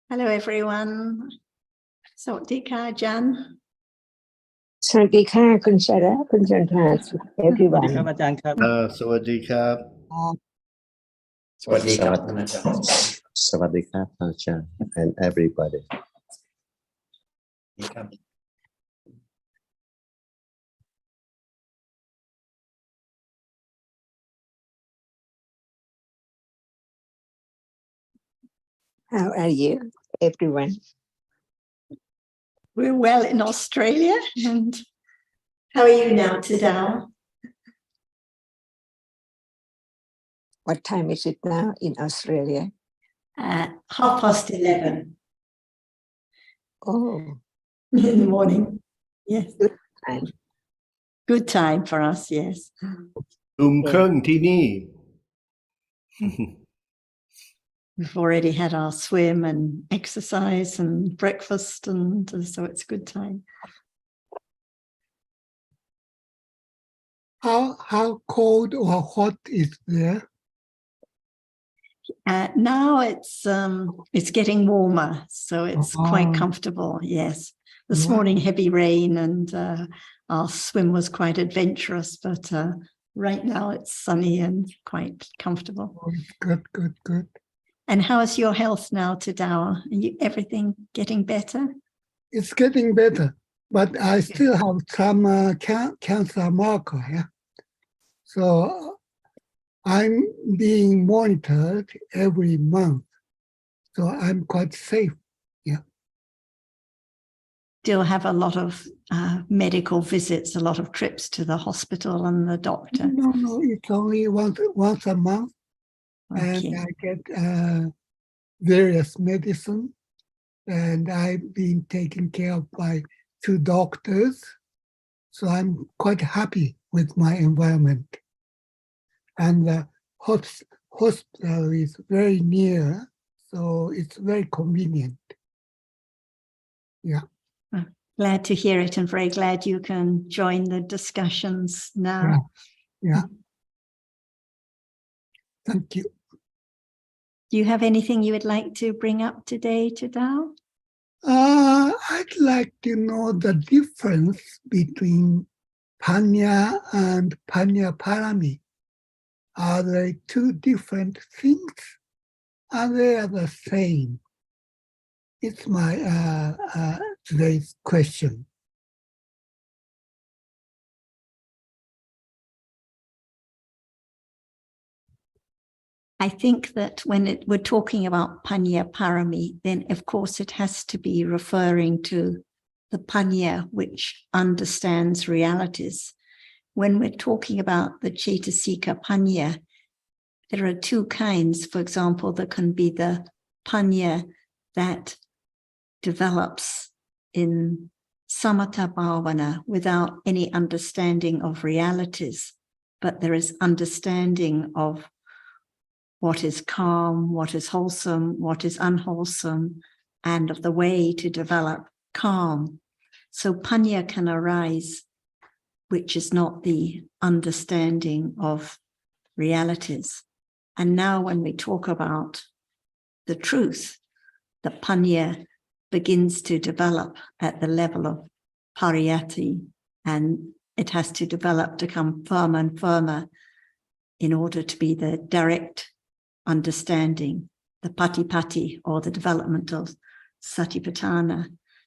Hello, everyone. สวัสดีค่ะอาจารย์ สวัสดีค่ะคุณชาระคุณจันทรา everyone สวัสดีครับอาจารย์ครับ สวัสดีครับ สวัสดีครับท่านอาจารย์ สวัสดีครับอาจารย์ and everybody. ครับ how are you everyone We're well in Australia, and how are you now, Tadao? what time is it now in Australia 11:30 oh in the morning. Yes, time good time for us. Yes, 2:30ที่นี่ we've already had our swim and exercise and breakfast, and so it's a good time. How cold or hot is there? Now it's getting warmer, so it's quite comfortable. Yes, this Yeah. morning heavy rain, and our swim was quite adventurous, but right now it's sunny and quite comfortable. Oh, good. And how is your health now, Tadao? Everything getting better? It's getting better, but I still have some cancer marker. Yeah? So I'm being monitored every month. So I'm quite safe. Still have a lot of medical visits, a lot of trips to the hospital and the doctor. No, it's only once a month. And Okay. I get various medicine. And I've been taken care of by 2 doctors. So I'm quite happy with my environment. And the hospital is very near, so it's very convenient. Yeah. Glad to hear it, and very glad you can join the discussions now. Yeah. Thank you. Do you have anything you would like to bring up today, Tadao? I'd like to know the difference between Panya and Panya Parami. Are they 2 different things? Are they the same? It's my today's question. I think that when we're talking about Panya Parami, then of course it has to be referring to the Panya, which understands realities. When we're talking about the Cetasika Panya, there are 2 kinds. For example, there can be the Panya that develops in Samatha Bhavana without any understanding of realities, but there is understanding of what is calm, what is wholesome, what is unwholesome, and of the way to develop calm. So Panya can arise, which is not the understanding of realities. And now when we talk about the truth, the Panya begins to develop at the level of pariyati, and it has to develop to come firmer and firmer in order to be the direct understanding, the patipati, or the development of satipatthana.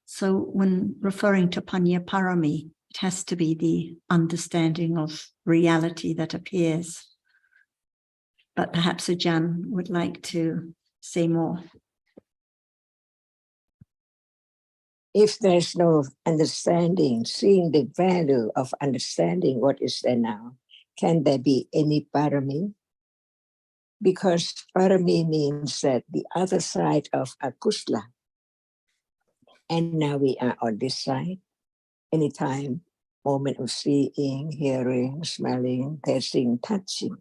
So when referring to Panya Parami, it has to be the understanding of reality that appears. But perhaps Ajahn would like to say more. if there's no understanding, seeing the value of understanding what is there now, can there be any parami? Because parami means that the other side of akusla. And now we are on this side. Anytime, moment of seeing, hearing, smelling, tasting, touching,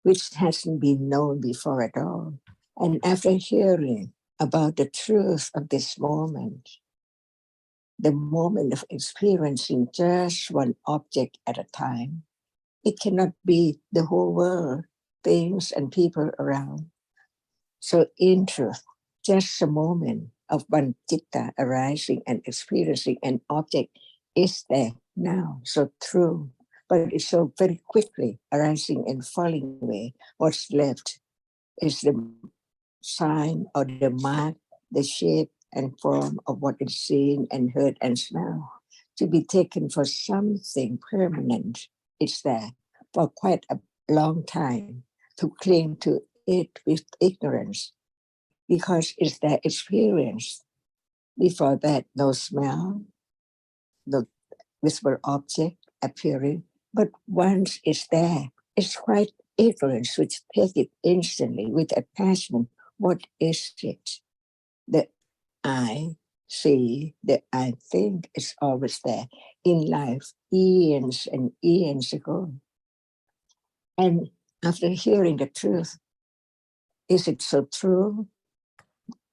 which hasn't been known before at all. And after hearing about the truth of this moment, the moment of experiencing just one object at a time, it cannot be the whole world, things and people around. So in truth, just a moment of one citta arising and experiencing an object is there now, so true, but it's so very quickly arising and falling away. What's left is the sign or the mark, the shape and form of what is seen and heard and smelled, to be taken for something permanent. It's there for quite a long time, to cling to it with ignorance, because it's their experience. Before that, no smell, no visible object appearing, but once it's there, it's quite ignorance which take it instantly with attachment. What is it? The I see, the I think is always there in life, eons and eons ago. And after hearing the truth, is it so true?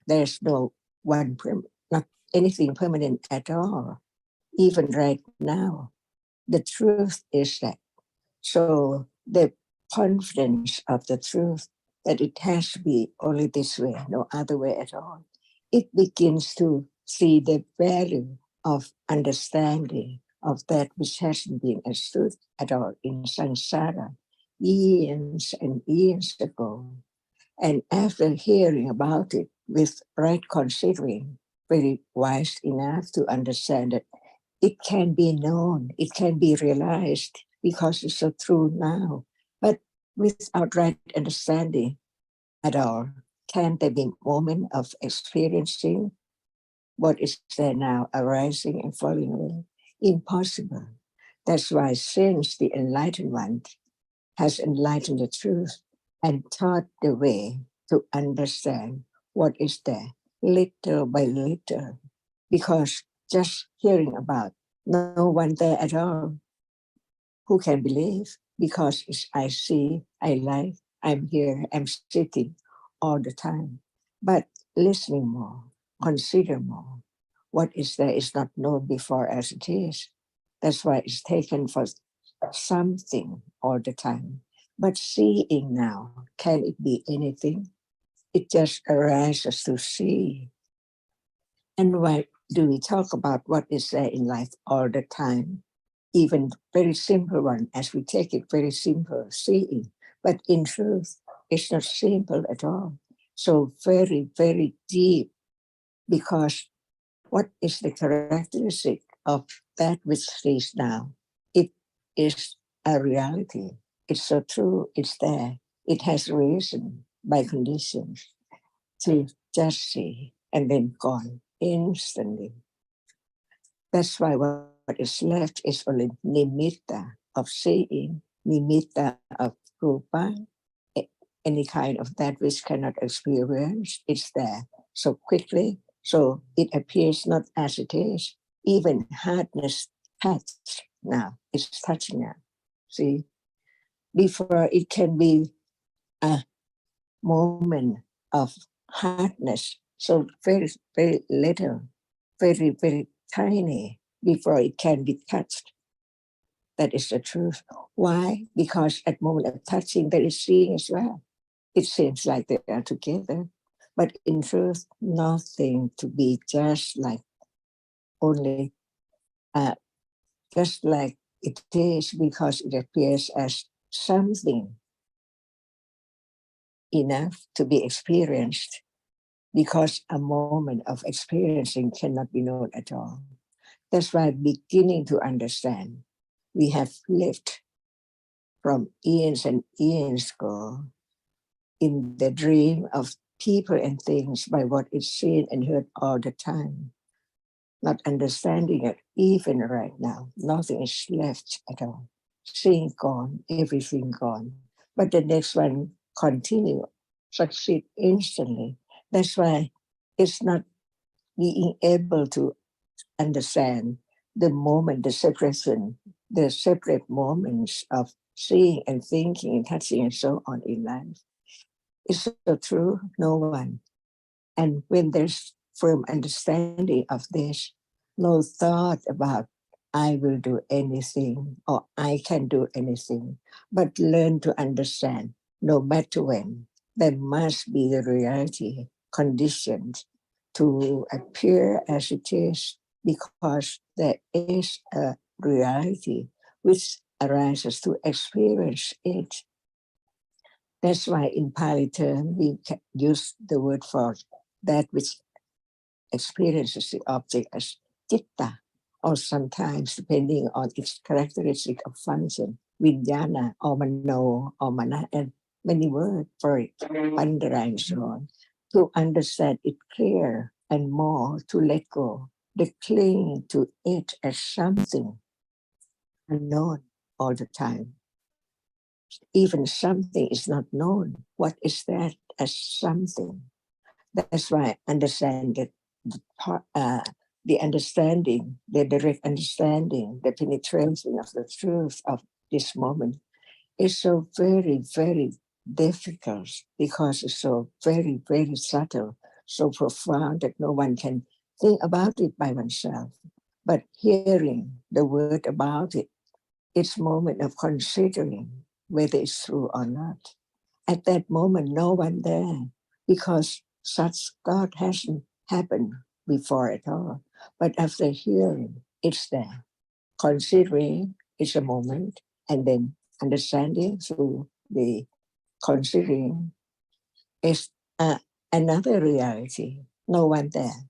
There's no one, not anything permanent at all, even right now. The truth is that. So the confidence of the truth that it has to be only this way, no other way at all. It begins to see the value of understanding of that which hasn't been understood at all in samsara eons and years ago. And after hearing about it with right considering, very wise enough to understand that it can be known, it can be realized because it's so true now. But without right understanding at all, can there be a moment of experiencing what is there now arising and falling away? Impossible. That's why since the enlightened one has enlightened the truth and taught the way to understand what is there, little by little, because just hearing about no one there at all, who can believe? Because it's I see, I like, I'm here, I'm sitting all the time. But listening more, consider more. What is there is not known before as it is. That's why it's taken for something all the time. But seeing now, can it be anything? It just arises to see. And why do we talk about what is there in life all the time? Even very simple one, as we take it very simple, seeing. But in truth, it's not simple at all. So very, very deep, because what is the characteristic of that which is now? It is a reality. It's so true, it's there. It has reason by conditions to just see and then gone instantly. That's why what is left is only nimitta of seeing, nimitta of rupa, any kind of that which cannot experience, it's there so quickly, so it appears not as it is. Even hardness touch now, it's touching now. See, before it can be a moment of hardness, so very, very little, very, very tiny before it can be touched. That is the truth. Why? Because at moment of touching, there is seeing as well. It seems like they are together, but in truth, nothing to be just like only, just like it is, because it appears as something enough to be experienced, because a moment of experiencing cannot be known at all. That's why beginning to understand, we have lived from eons and eons ago in the dream of people and things by what is seen and heard all the time, not understanding it even right now. Nothing is left at all. Seeing gone, everything gone. But the next one continue, succeed instantly. That's why it's not being able to understand the moment, the separation, the separate moments of seeing and thinking and touching and so on in life. It's so true, no one. And when there's firm understanding of this, no thought about I will do anything or I can do anything, but learn to understand no matter when, there must be the reality conditioned to appear as it is, because there is a reality which arises to experience it. That's why in Pali term we use the word for that which experiences the object as citta, or sometimes, depending on its characteristic of function, vijnana or mano or mana, and many words for it, pandara and so on, to understand it clear and more to let go, the cling to it as something unknown all the time. Even something is not known. What is that as something? That's why I understand that the understanding, the direct understanding, the penetration of the truth of this moment is so very, very difficult, because it's so very, very subtle, so profound that no one can think about it by oneself. But hearing the word about it, it's moment of considering whether it's true or not. At that moment, no one there, because such thought hasn't happened before at all. But after hearing, it's there. Considering is a moment, and then understanding through the considering is another reality. No one there.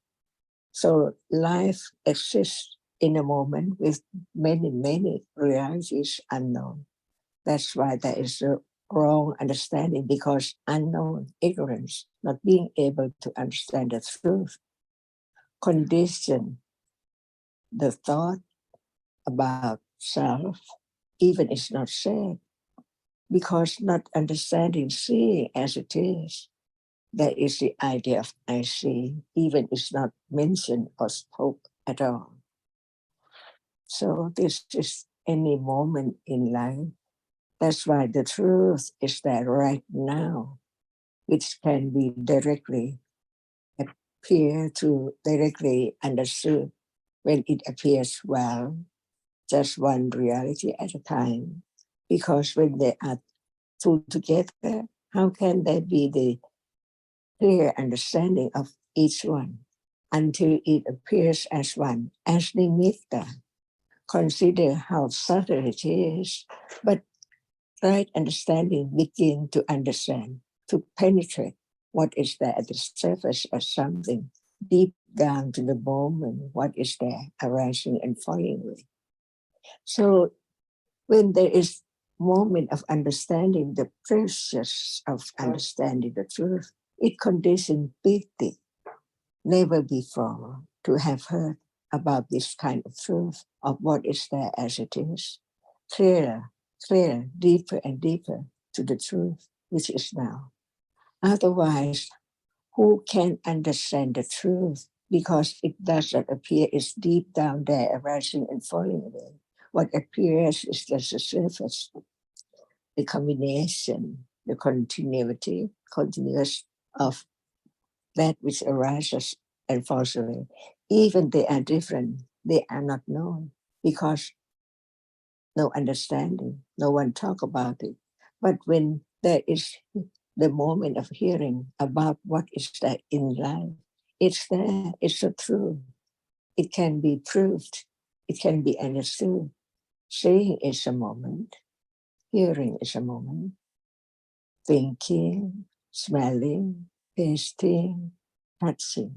So life exists in a moment with many, many realities unknown. That's why there is a wrong understanding, because unknown, ignorance, not being able to understand the truth, condition the thought about self, even it's not said, because not understanding seeing as it is. That is the idea of I see, even it's not mentioned or spoke at all. So this is any moment in life. That's why the truth is there right now, which can be directly directly understood when it appears well, just one reality at a time. Because when they are two together, how can there be the clear understanding of each one until it appears as one, as nimitta? Consider how subtle it is, but right understanding begin to understand, to penetrate what is there at the surface of something, deep down to the moment, what is there arising and falling away. So when there is moment of understanding the precious of understanding the truth, it conditions piti. Never before to have heard about this kind of truth of what is there as it is. Clearer, deeper and deeper to the truth, which is now. Otherwise, who can understand the truth? Because it does not appear, it's deep down there, arising and falling away. What appears is just the surface, the combination, the continuous of that which arises and falls away. Even they are different, they are not known, because no understanding, no one talk about it. But when there is the moment of hearing about what is there in life, it's there, it's so true. It can be proved, it can be understood. Seeing is a moment, hearing is a moment, thinking, smelling, tasting, touching.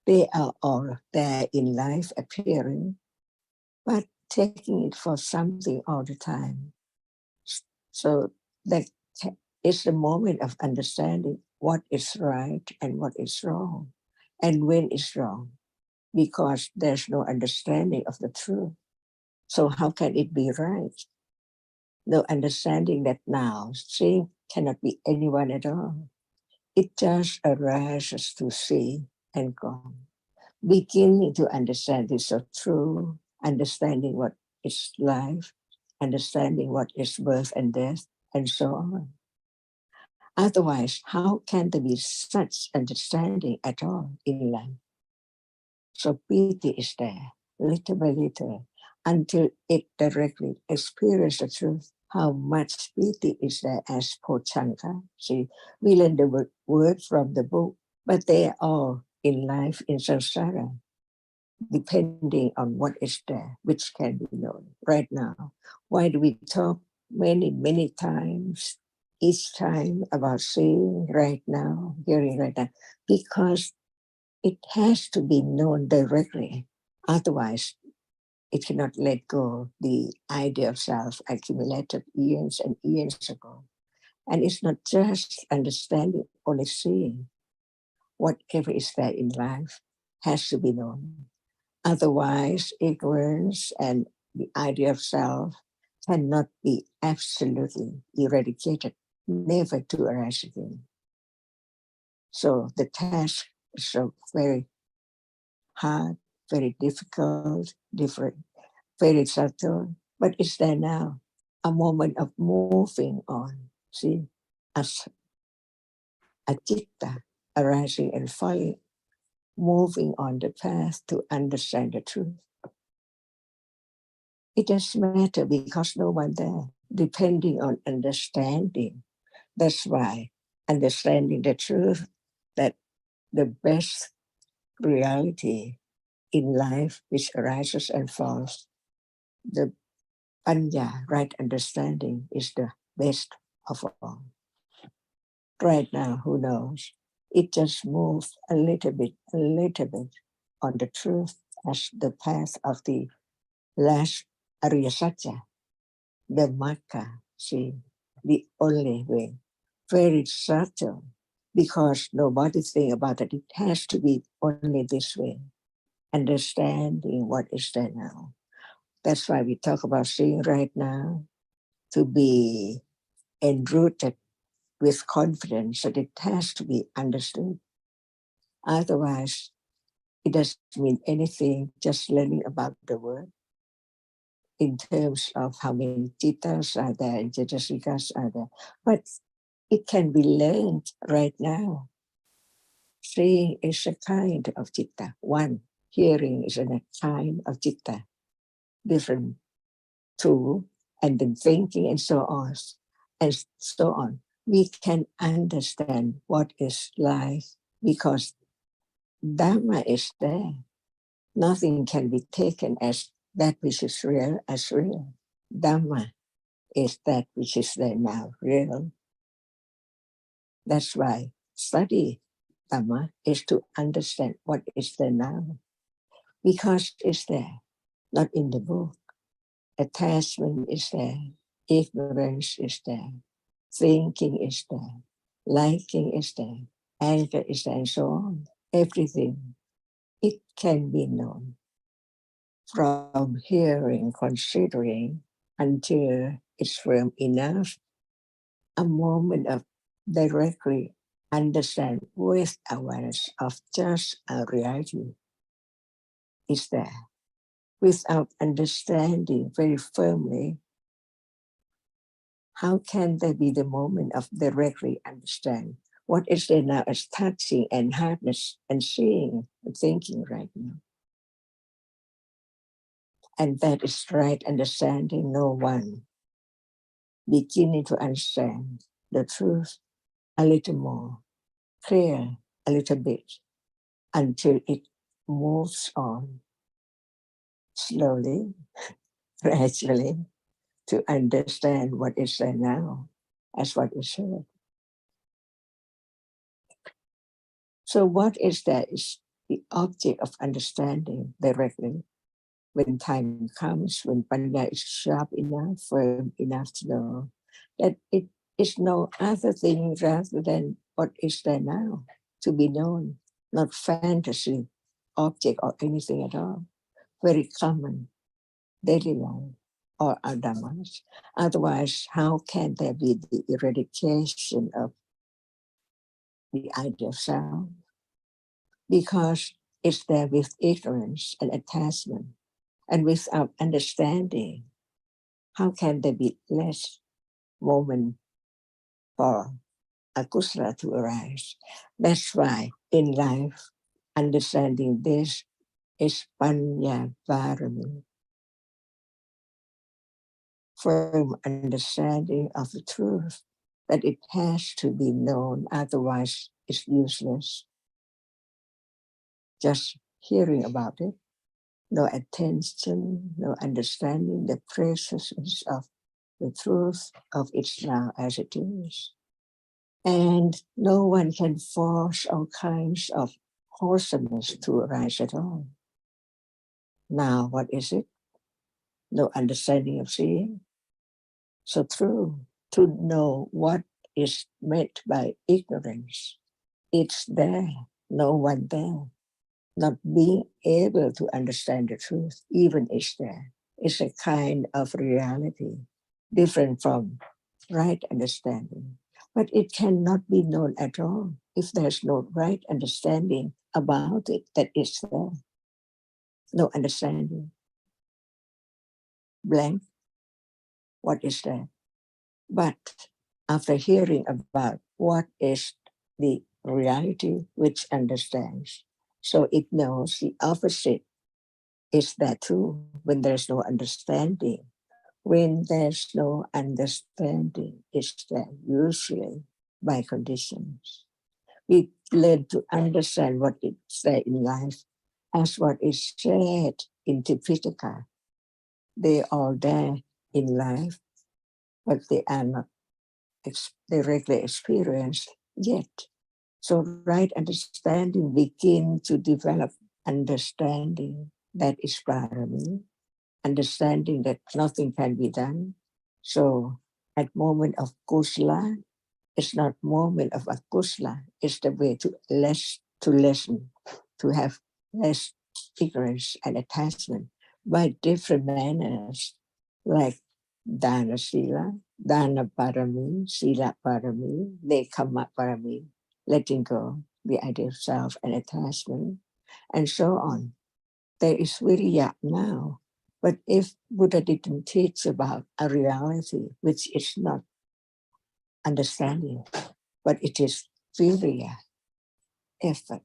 They are all there in life appearing, but taking it for something all the time. So that is the moment of understanding what is right and what is wrong, and when is wrong, because there's no understanding of the truth. So how can it be right? No understanding that now seeing cannot be anyone at all. It just arises to see and gone. Beginning to understand is so true, understanding what is life, understanding what is birth and death, and so on. Otherwise, how can there be such understanding at all in life? So piti is there, little by little, until it directly experiences the truth. How much piti is there as pochanka? See, we learn the word from the book, but they are all in life in samsara, depending on what is there, which can be known right now. Why do we talk many times, each time about seeing right now, hearing right now? Because it has to be known directly. Otherwise, it cannot let go the idea of self accumulated years and years ago. And it's not just understanding, only seeing. Whatever is there in life has to be known. Otherwise, ignorance and the idea of self cannot be absolutely eradicated, never to arise again. So the task is so very hard, very difficult, different, very subtle, but it's there now, a moment of moving on. See, as a citta arising and falling, moving on the path to understand the truth. It doesn't matter because no one there, depending on understanding. That's why understanding the truth, that the best reality in life which arises and falls, the panya, right understanding, is the best of all. Right now, who knows? It just moves a little bit on the truth as the path of the last Arya Satya, the Magga, see, the only way. Very subtle, because nobody thinks about it. It has to be only this way. Understanding what is there now. That's why we talk about seeing right now, to be enrooted with confidence that it has to be understood. Otherwise, it doesn't mean anything, just learning about the word in terms of how many tittas are there and jatasikas are there. But it can be learned right now. Seeing is a kind of citta. One, hearing is a kind of citta. Different. Two, and then thinking and so on. And so on. We can understand what is life because Dhamma is there. Nothing can be taken as that which is real as real. Dhamma is that which is there now, real. That's why study Dhamma is to understand what is there now. Because it's there, not in the book. Attachment is there, ignorance is there, thinking is there, liking is there, anger is there, and so on. Everything, it can be known from hearing, considering, until it's firm enough, a moment of directly understand with awareness of just a reality is there. Without understanding very firmly, how can there be the moment of directly understand what is there now as touching and hardness and seeing and thinking right now? And that is right understanding. No one beginning to understand the truth a little more, clear a little bit, until it moves on slowly, gradually, to understand what is there now as what is heard. So what is there is the object of understanding directly. When time comes, when panya is sharp enough, firm enough to know that it is no other thing rather than what is there now to be known, not fantasy, object or anything at all. Very common, daily life or our dhammas. Otherwise, how can there be the eradication of the idea of self? Because it's there with ignorance and attachment. And without understanding, how can there be less moment for akusala to arise? That's why in life, understanding this is panya varami. Firm understanding of the truth, that it has to be known, otherwise it's useless. just hearing about it, no attention, no understanding the preciousness of the truth of it's now as it is. And no one can force all kinds of wholesomeness to arise at all. Now, what is it? No understanding of seeing. So true, to know what is meant by ignorance. It's there, no one there. Not being able to understand the truth, even is there. It's a kind of reality, different from right understanding. But it cannot be known at all if there's no right understanding about it, that it's there. No understanding. Blank. What is there? But after hearing about what is the reality which understands, so it knows the opposite is that too. When there's no understanding, when there's no understanding, it's that usually by conditions. We learn to understand what is there in life as what is said in Tipitaka. They are there in life, but they are not directly experienced yet. So right understanding begin to develop understanding that is parami, understanding that nothing can be done. So at moment of kusala, it's not moment of akusala, it's the way to lessen, to have less ignorance and attachment by different manners, like dana sila, dana parami, sila parami, nekkhamma parami, letting go the idea of self and attachment, and so on. There is virya now. But if Buddha didn't teach about a reality which is not understanding, but it is virya, effort.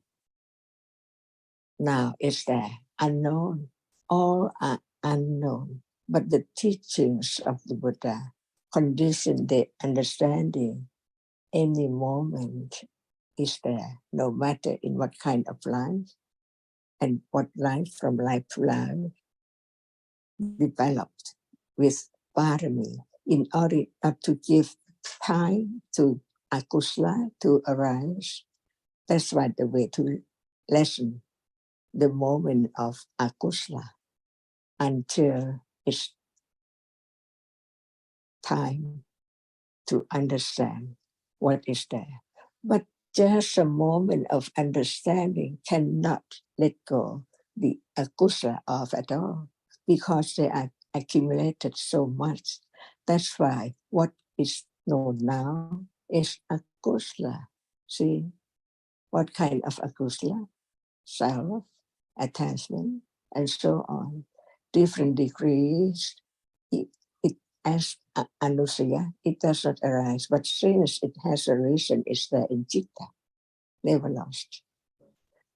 Now it's there, unknown. All are unknown. But the teachings of the Buddha condition the understanding. Any moment is there, no matter in what kind of life and what life from life to life developed with parami in order not to give time to akusala to arise. That's why the way to lessen the moment of akusala until it's time to understand what is there. But just a moment of understanding cannot let go the akusala off at all, because they are accumulated so much. That's why what is known now is akusala. See, what kind of akusala? Self, attachment, and so on. Different degrees. It as anusaya, it does not arise, but since it has a reason, it's there in citta, never lost.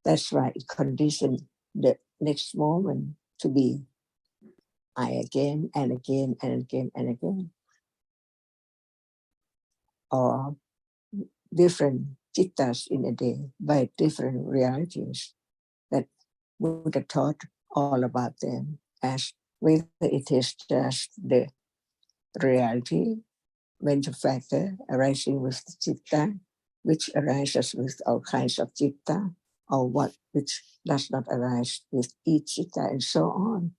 That's why it conditioned the next moment to be I again and again and again and again. Or different cittas in a day by different realities that Buddha taught all about them, as whether it is just the reality, mental factor arising with the citta, which arises with all kinds of citta, or what which does not arise with each citta, and so on.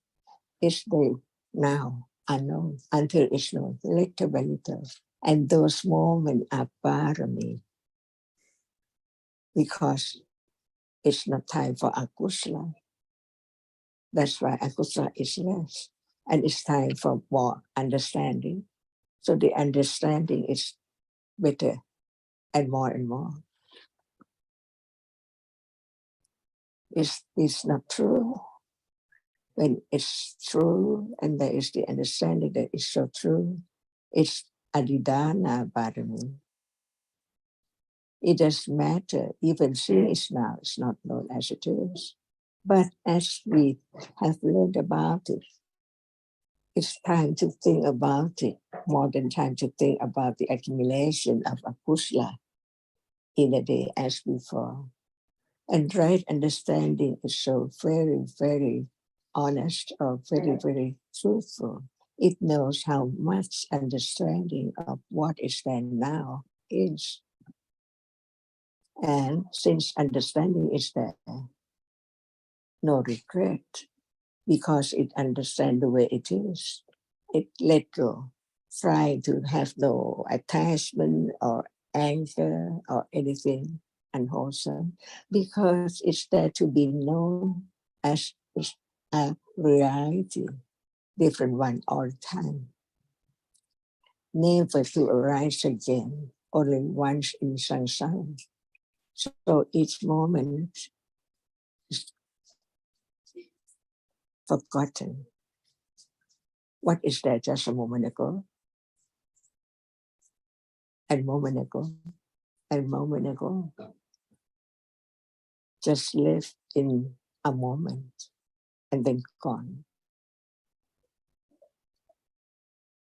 Is the now unknown until it's known, little by little. And those moments are parami, because it's not time for akusala. That's why akusala is less. And it's time for more understanding. So the understanding is better and more and more. Is this not true? When it's true and there is the understanding that is so true, it's adidana parami. It doesn't matter, even sin is now, it's not known as it is. But as we have learned about it, it's time to think about it more than time to think about the accumulation of akusala in a day as before. And right understanding is so very, very honest or very, very truthful. It knows how much understanding of what is there now is. And since understanding is there, no regret, because it understands the way it is. It let go, try to have no attachment or anger or anything unwholesome, because it's there to be known as a reality, different one all the time, never to arise again, only once in samsara. So each moment is forgotten. What is there just a moment ago? And moment ago, and moment ago. Just live in a moment and then gone.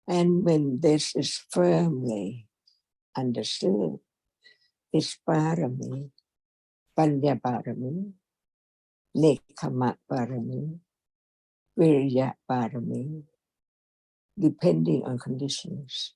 And when this is firmly understood, it's parami, panya parami, nekkhamma parami, virya parami, depending on conditions.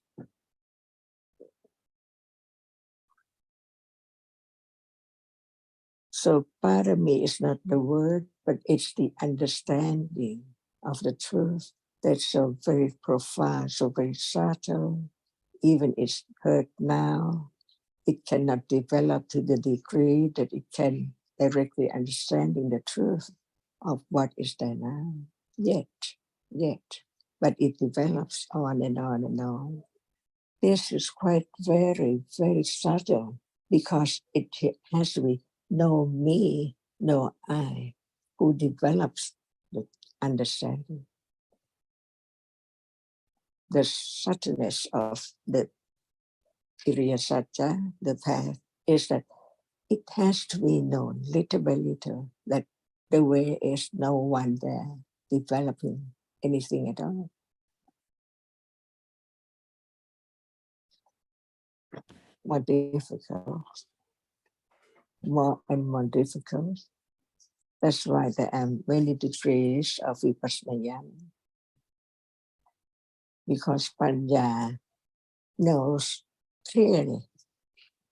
So parami is not the word, but it's the understanding of the truth that's so very profound, so very subtle. Even it's heard now, it cannot develop to the degree that it can directly understanding the truth of what is there now. Yet. But it develops on and on and on. This is quite very, very subtle, because it has to be no me, no I, who develops the understanding. The subtleness of the Kiriya Satya, the path, is that it has to be known little by little, that the way is no one there developing anything at all. More difficult, more and more difficult. That's why there are many degrees of vipassana, because panya knows clearly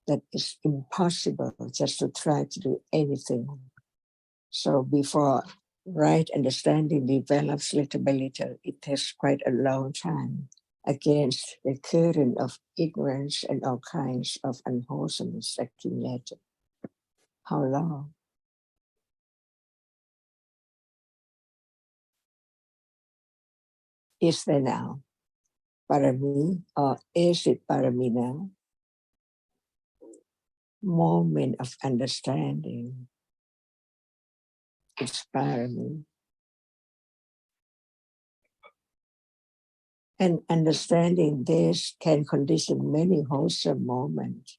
that it's impossible just to try to do anything. So before right understanding develops little by little, it takes quite a long time against the current of ignorance and all kinds of unwholesomeness accumulated. How long? Is there now parami, or is it parami now? Moment of understanding. It's parami. And understanding this can condition many wholesome moments,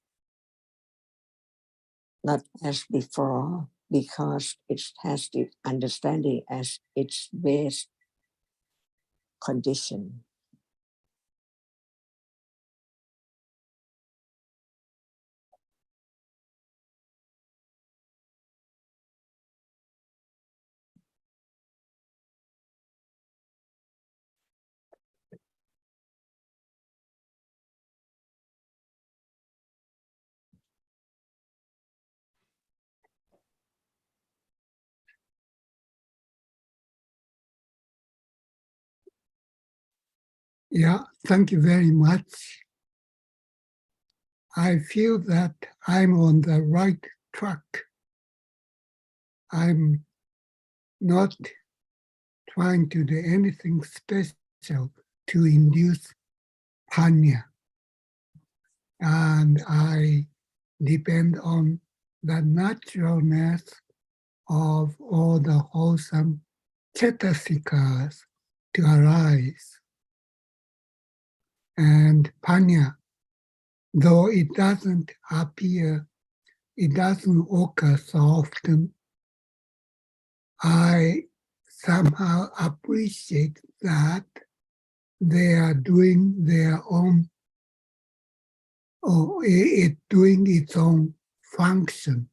not as before, because it has the understanding as its base condition. Yeah, thank you very much. I feel that I'm on the right track. I'm not trying to do anything special to induce panya. And I depend on the naturalness of all the wholesome cetasikas to arise. And panya, though it doesn't appear, it doesn't occur so often, I somehow appreciate that they are doing their own, or it doing its own function.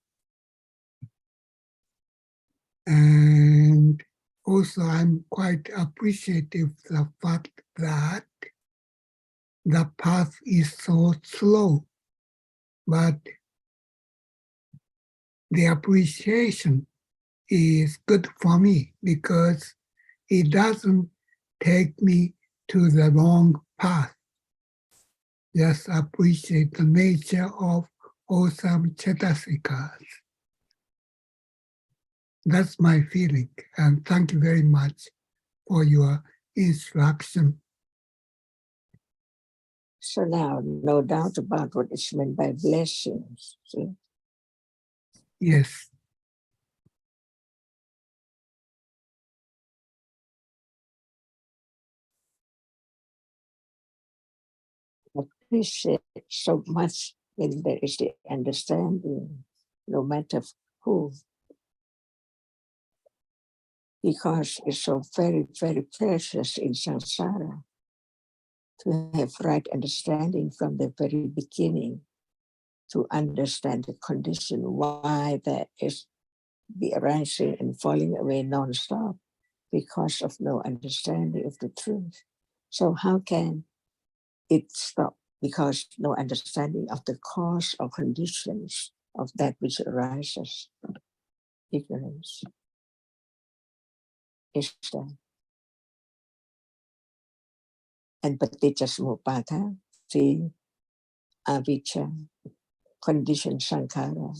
And also I'm quite appreciative of the fact that the path is so slow, but the appreciation is good for me because it doesn't take me to the wrong path. Just appreciate the nature of awesome chetasikas. That's my feeling. And thank you very much for your instruction. So now, no doubt about what is meant by blessings. See? Yes. Appreciate so much when there is the understanding, no matter who, because it's so very, very precious in samsara to have right understanding from the very beginning, to understand the condition, why there is the arising and falling away non-stop because of no understanding of the truth. So how can it stop? Because no understanding of the cause or conditions of that which arises. Ignorance is there. And paticca samuppada, the avijja, condition sankhara.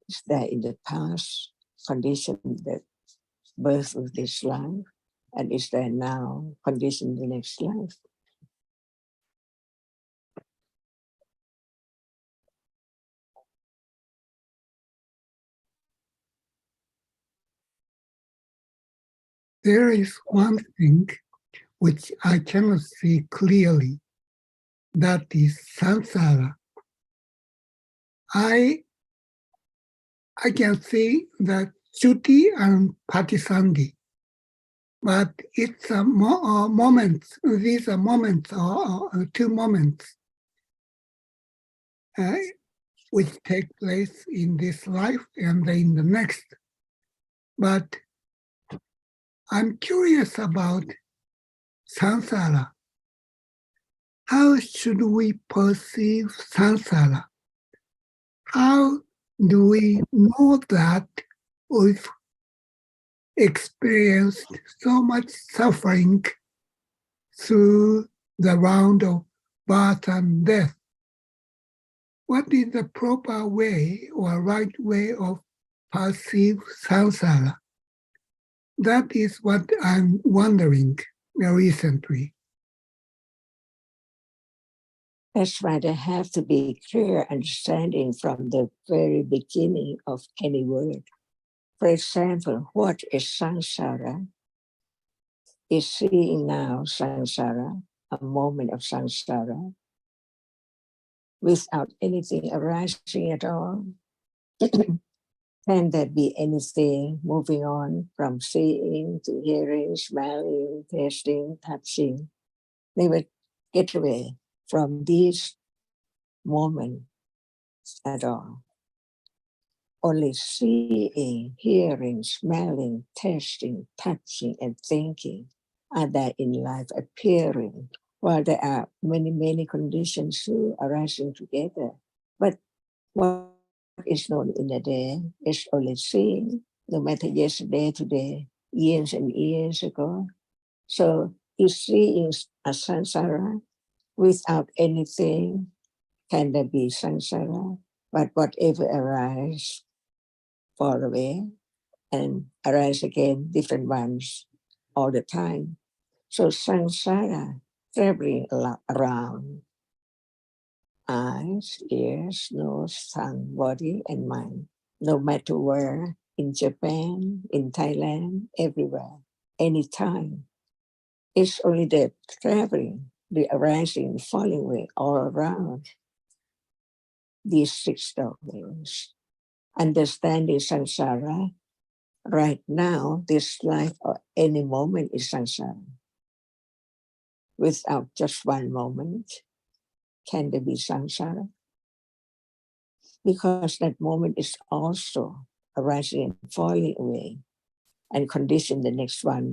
Is there in the past, condition the birth of this life, and is there now, condition the next life. There is one thing which I cannot see clearly, that is samsara. I can see that Chuti and Patisandhi, but it's a moment, these are moments, or 2 moments, which take place in this life and in the next. But I'm curious about samsara. How should we perceive samsara? How do we know that we've experienced so much suffering through the round of birth and death? What is the proper way or right way of perceive samsara? That is what I'm wondering recently. That's why there have to be clear understanding from the very beginning of any word. For example, what is samsara? Is seeing now samsara, a moment of samsara, without anything arising at all? Can there be anything moving on from seeing to hearing, smelling, tasting, touching? They would get away from these moments at all. Only seeing, hearing, smelling, tasting, touching, and thinking are there in life appearing, while there are many, many conditions too arising together. But what is known in a day is only seeing, no matter yesterday, today, years and years ago. So is seeing a samsara without anything? Can there be samsara? But whatever arises, fall away and arise again, different ones all the time. So samsara, traveling around, eyes, ears, nose, tongue, body, and mind, no matter where, in Japan, in Thailand, everywhere, anytime. It's only the traveling, the arising, the falling away all around these 6 domains. Understanding samsara, right now, this life or any moment is samsara. Without just one moment, can there be samsara? because that moment is also arising and falling away, and condition the next one,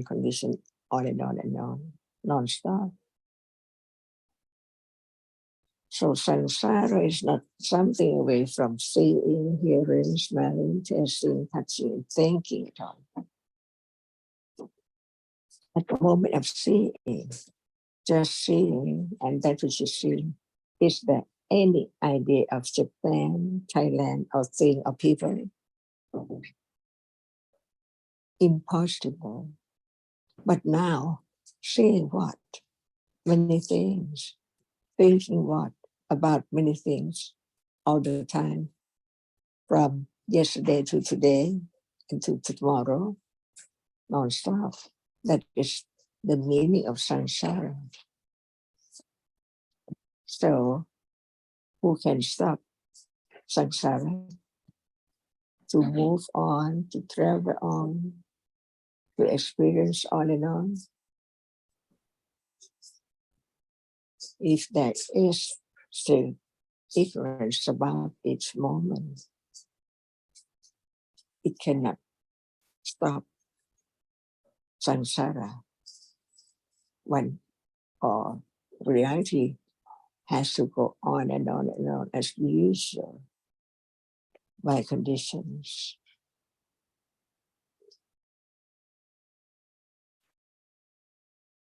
condition on and on, non-stop. So samsara is not something away from seeing, hearing, smelling, tasting, touching, and thinking at all. At the moment of seeing, just seeing, and that which you see, is there any idea of Japan, Thailand, or thing or people? Impossible. But now, seeing what? Many things. Thinking what? About many things all the time. From yesterday to today and to tomorrow, non-stop. That is the meaning of samsara. So, who can stop samsara? To move on, to travel on, to experience on and on. If there is still ignorance about each moment, it cannot stop samsara. When reality has to go on and on and on as usual by conditions.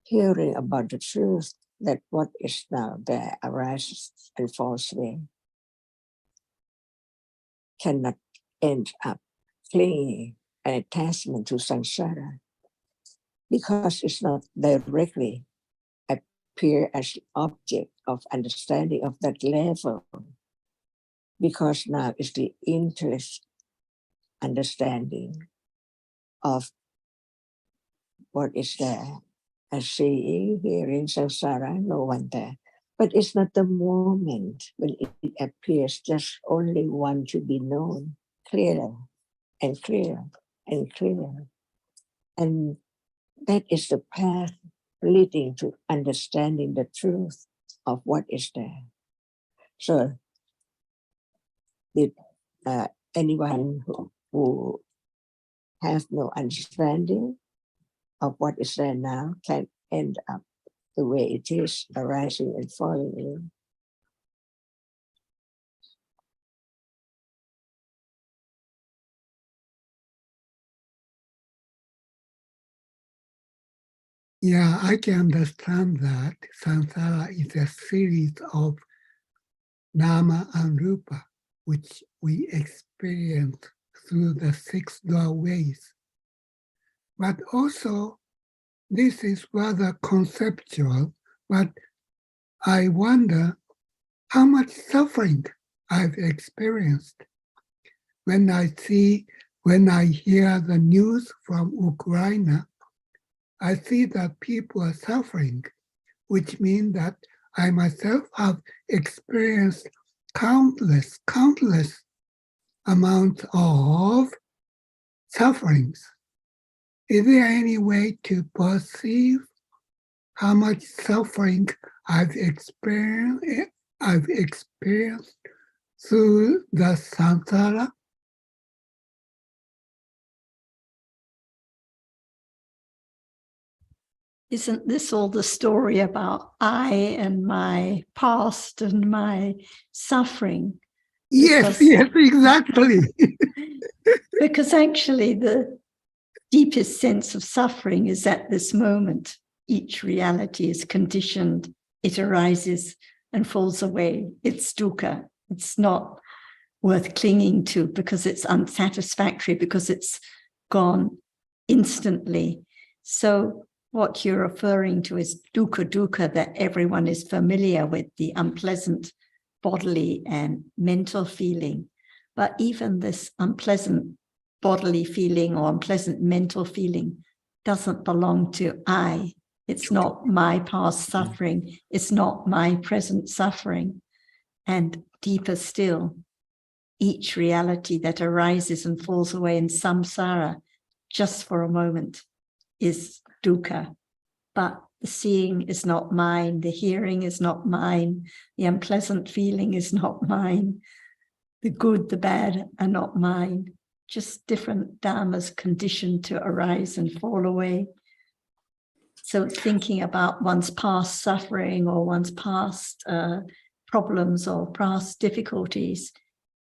Hearing about the truth that what is now there arises and falls away cannot end up clinging an attachment to samsara, because it's not directly appear as the object of understanding of that level, because now it's the intellect understanding of what is there, as seeing, hearing, samsara, no one there. But it's not the moment when it appears just only one to be known, clearer and clearer and clearer. And that is the path leading to understanding the truth of what is there. So, did anyone who has no understanding of what is there now can end up the way it is, arising and falling in? Yeah, I can understand that samsara is a series of nama and rupa, which we experience through the 6 doorways. But also, this is rather conceptual, but I wonder how much suffering I've experienced when I hear the news from Ukraine. I see that people are suffering, which means that I myself have experienced countless amounts of sufferings. Is there any way to perceive how much suffering I've experienced through the samsara? Isn't this all the story about I and my past and my suffering? Yes, exactly. Because actually the deepest sense of suffering is at this moment. Each reality is conditioned, it arises and falls away. It's dukkha. It's not worth clinging to because it's unsatisfactory, because it's gone instantly. So what you're referring to is dukkha, that everyone is familiar with, the unpleasant bodily and mental feeling. But even this unpleasant bodily feeling or unpleasant mental feeling doesn't belong to I. It's not my past suffering. It's not my present suffering. And deeper still, each reality that arises and falls away in samsara just for a moment is dukkha. But the seeing is not mine, the hearing is not mine, the unpleasant feeling is not mine, the good, the bad are not mine, just different dharmas conditioned to arise and fall away. So thinking about one's past suffering or one's past problems or past difficulties,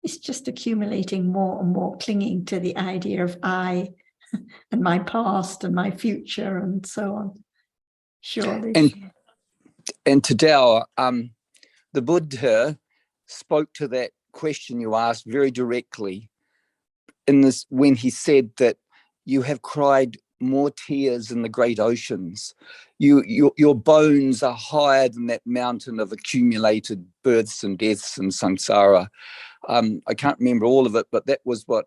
it's just accumulating more and more, clinging to the idea of I and my past and my future and so on. Surely. And Tadao, the Buddha spoke to that question you asked very directly in this, when he said that you have cried more tears in the great oceans. Your bones are higher than that mountain of accumulated births and deaths and samsara. I can't remember all of it, but that was what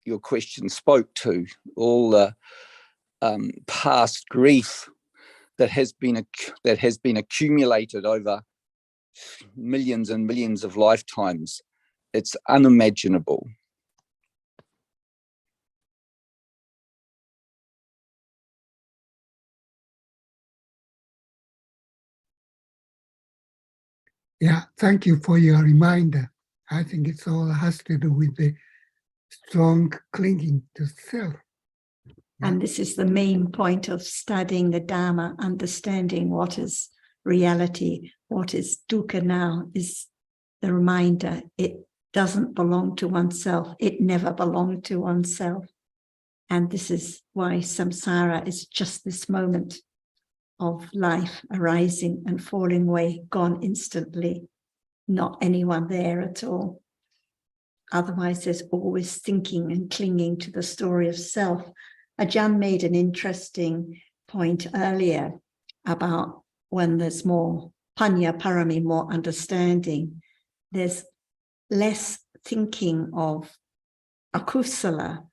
your question spoke to, all the past grief that has been accumulated over millions and millions of lifetimes. It's unimaginable. Yeah, thank you for your reminder. I think it's all has to do with the strong clinging to self. And this is the main point of studying the Dhamma, understanding what is reality, what is dukkha now, is the reminder it doesn't belong to oneself. It never belonged to oneself. And this is why samsara is just this moment of life arising and falling away, gone instantly, not anyone there at all. Otherwise, there's always thinking and clinging to the story of self. Ajahn made an interesting point earlier about when there's more panya parami, more understanding, there's less thinking of akusala.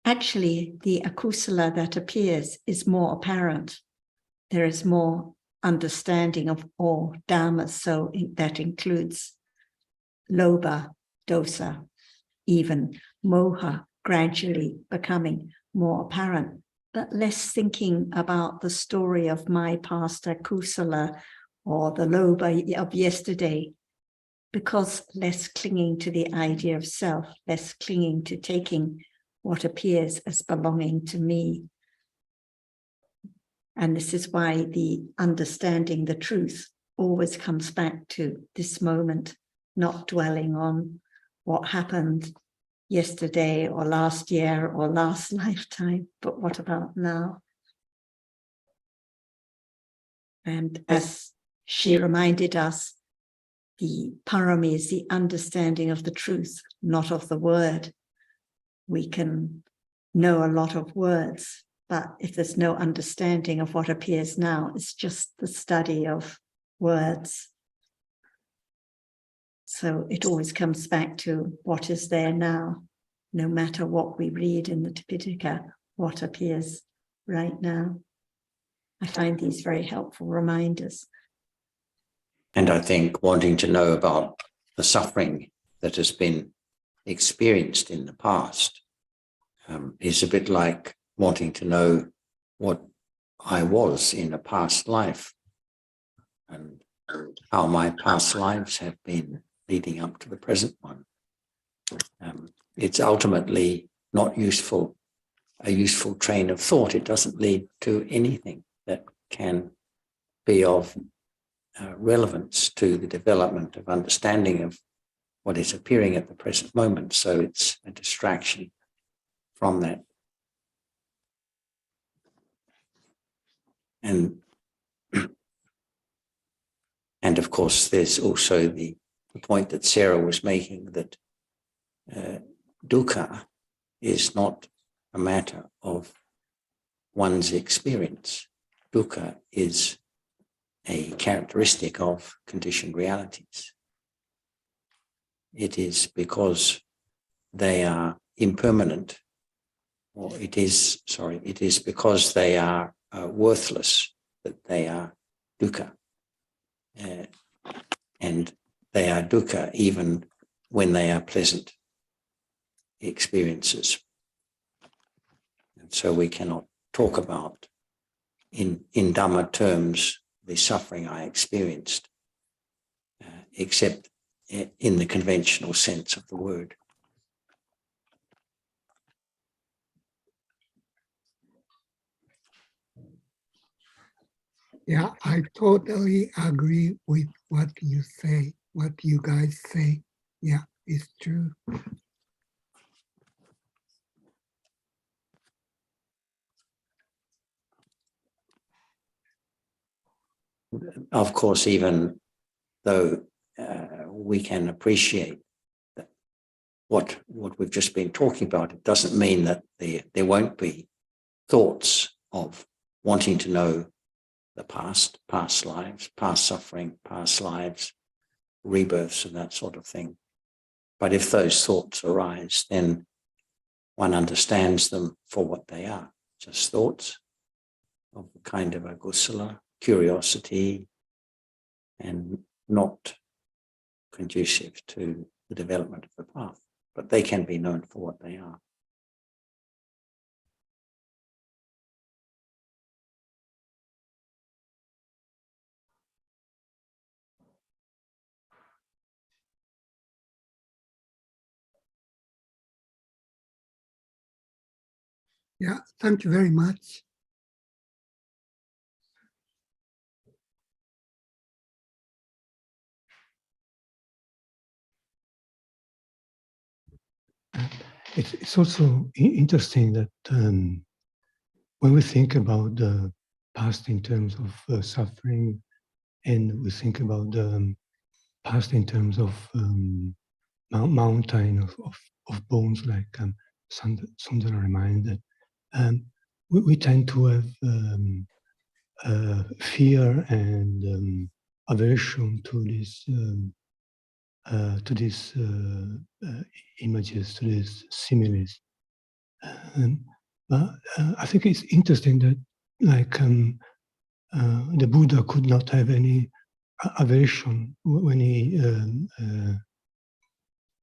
Actually, the akusala that appears is more apparent. There is more understanding of all dhammas, so that includes lobha, dosa, even moha gradually becoming more apparent, but less thinking about the story of my past akusala or the lobha of yesterday, because less clinging to the idea of self, less clinging to taking what appears as belonging to me. And this is why the understanding the truth always comes back to this moment, not dwelling on what happened yesterday or last year or last lifetime, but what about now? And as she reminded us, the parami is the understanding of the truth, not of the word. We can know a lot of words, but if there's no understanding of what appears now, it's just the study of words. So it always comes back to what is there now, no matter what we read in the Tipitaka, what appears right now. I find these very helpful reminders. And I think wanting to know about the suffering that has been experienced in the past is a bit like wanting to know what I was in a past life and how my past lives have been leading up to the present one. It's ultimately not a useful train of thought. It doesn't lead to anything that can be of relevance to the development of understanding of what is appearing at the present moment. So it's a distraction from that. And of course, there's also the point that Sarah was making that dukkha is not a matter of one's experience. Dukkha is a characteristic of conditioned realities. It is because they are impermanent, or it is because they are worthless that they are dukkha. And they are dukkha even when they are pleasant experiences. And so we cannot talk about in Dhamma terms the suffering I experienced, except in the conventional sense of the word. Yeah, I totally agree with what you say, what you guys say. Yeah, it's true. Of course, even though we can appreciate what we've just been talking about, it doesn't mean that there won't be thoughts of wanting to know the past lives, past suffering, past lives, rebirths and that sort of thing. But if those thoughts arise, then one understands them for what they are, just thoughts of a kind of a kusala, curiosity, and not conducive to the development of the path. But they can be known for what they are. Yeah, thank you very much. It's also interesting that when we think about the past in terms of suffering, and we think about the past in terms of mountain of bones, like Sundara reminded, we tend to have fear and aversion to these images, to these similes. But I think it's interesting that, like, the Buddha could not have any aversion when he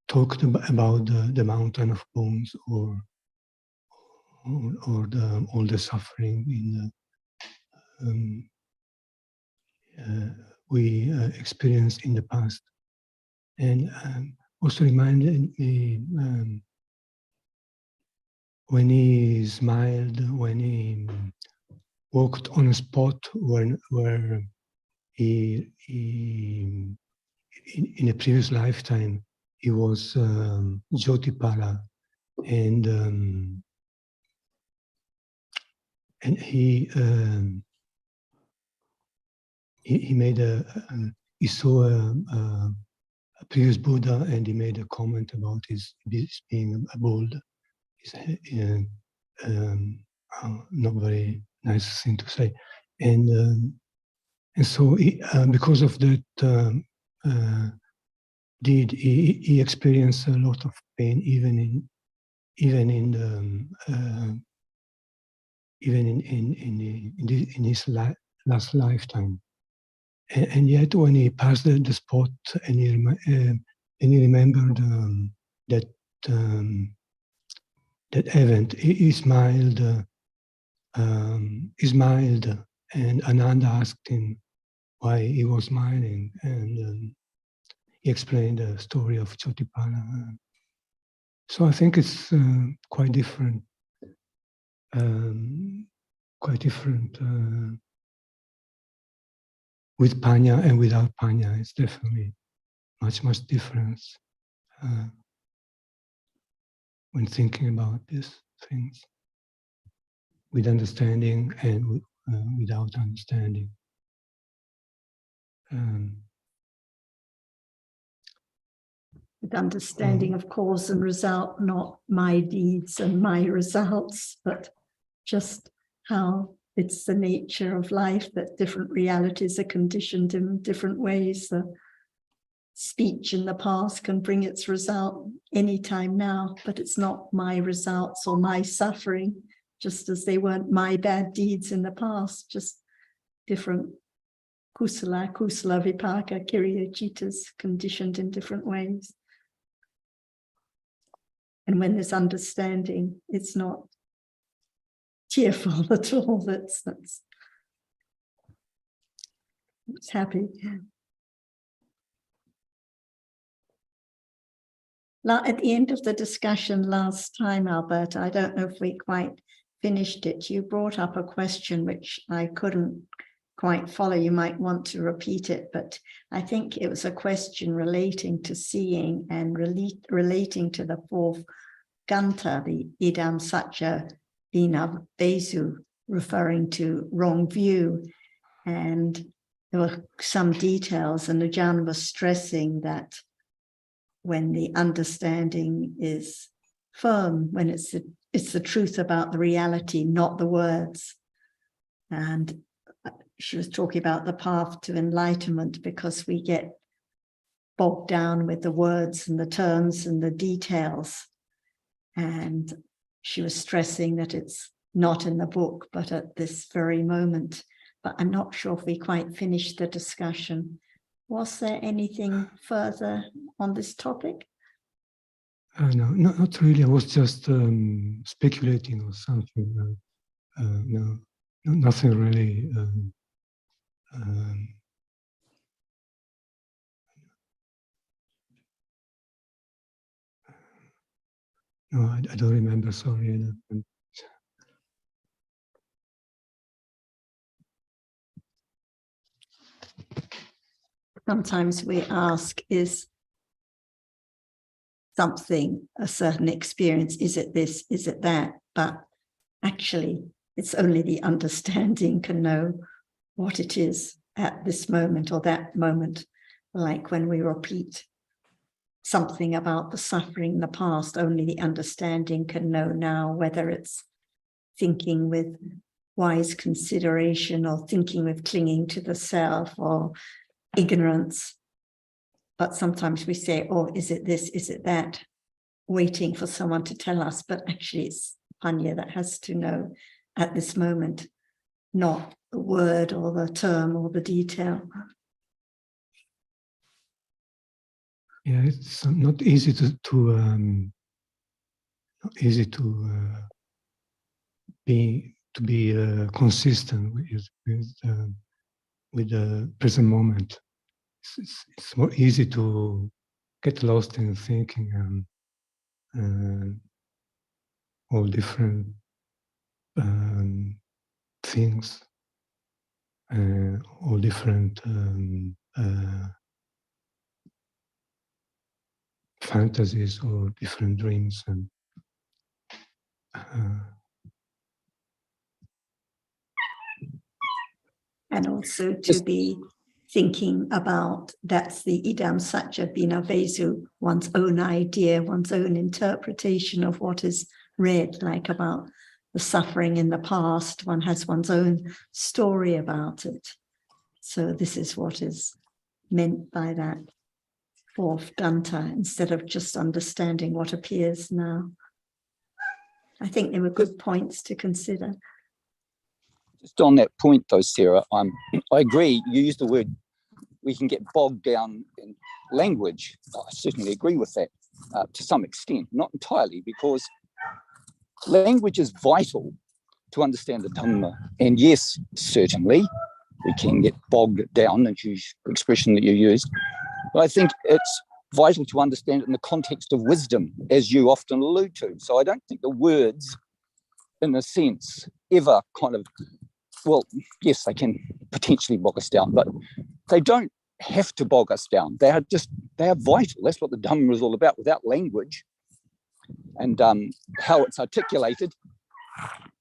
talked about the mountain of bones or all the suffering we experienced in the past. And also reminded me when he smiled, when he walked on a spot where he in a previous lifetime he was Jyotipala, and he made he saw a previous Buddha, and he made a comment about his being a bald. Not very nice thing to say, and so because of that deed, he experienced a lot of pain, even in his last lifetime. And yet, when he passed the spot, and he remembered that that event, he smiled. He smiled, and Ananda asked him why he was smiling, and he explained the story of Jyotipala. So I think it's quite different. With Panya and without Panya. It's definitely much difference when thinking about these things, with understanding and without understanding. With understanding of cause and result, not my deeds and my results, but just how it's the nature of life that different realities are conditioned in different ways. The speech in the past can bring its result anytime now, but it's not my results or my suffering, just as they weren't my bad deeds in the past, just different kusala, vipaka, kiriya, citas conditioned in different ways. And when there's understanding, it's not cheerful at all. That's it's happy. At the end of the discussion last time, Alberta, I don't know if we quite finished it. You brought up a question which I couldn't quite follow. You might want to repeat it, but I think it was a question relating to seeing and relating to the fourth Ganta, the Idam Satya Vina Besu, referring to wrong view. And there were some details, and Ajahn was stressing that when the understanding is firm, when it's the truth about the reality, not the words. And she was talking about the path to enlightenment, because we get bogged down with the words and the terms and the details. And she was stressing that it's not in the book, but at this very moment. But I'm not sure if we quite finished the discussion. Was there anything further on this topic? No, not really. I was just speculating or something. No, nothing really. No, I don't remember. Sorry. Sometimes we ask, is something a certain experience? Is it this? Is it that? But actually, it's only the understanding can know what it is at this moment or that moment. Like when we repeat something about the suffering in the past, only the understanding can know now whether it's thinking with wise consideration or thinking with clinging to the self or ignorance. But sometimes we say, oh, is it this, is it that, waiting for someone to tell us, but actually it's Panya that has to know at this moment, not the word or the term or the detail. Yeah, it's not easy be consistent with the present moment. It's more easy to get lost in thinking all different things, all different fantasies or different dreams, and also to be thinking about, that's the Idam Satya Bina Vesu, one's own idea, one's own interpretation of what is read, like about the suffering in the past. One has one's own story about it. So this is what is meant by that fourth Danta, instead of just understanding what appears now. I think they were good points to consider. Just on that point though, Sarah, I agree. You use the word, we can get bogged down in language. I certainly agree with that to some extent, not entirely, because language is vital to understand the Dhamma. And yes, certainly, we can get bogged down, and use the expression that you used. But I think it's vital to understand it in the context of wisdom, as you often allude to. So I don't think the words, in a sense, ever kind of, well, yes, they can potentially bog us down, but they don't have to bog us down. They are vital. That's what the Dhamma is all about. Without language and how it's articulated,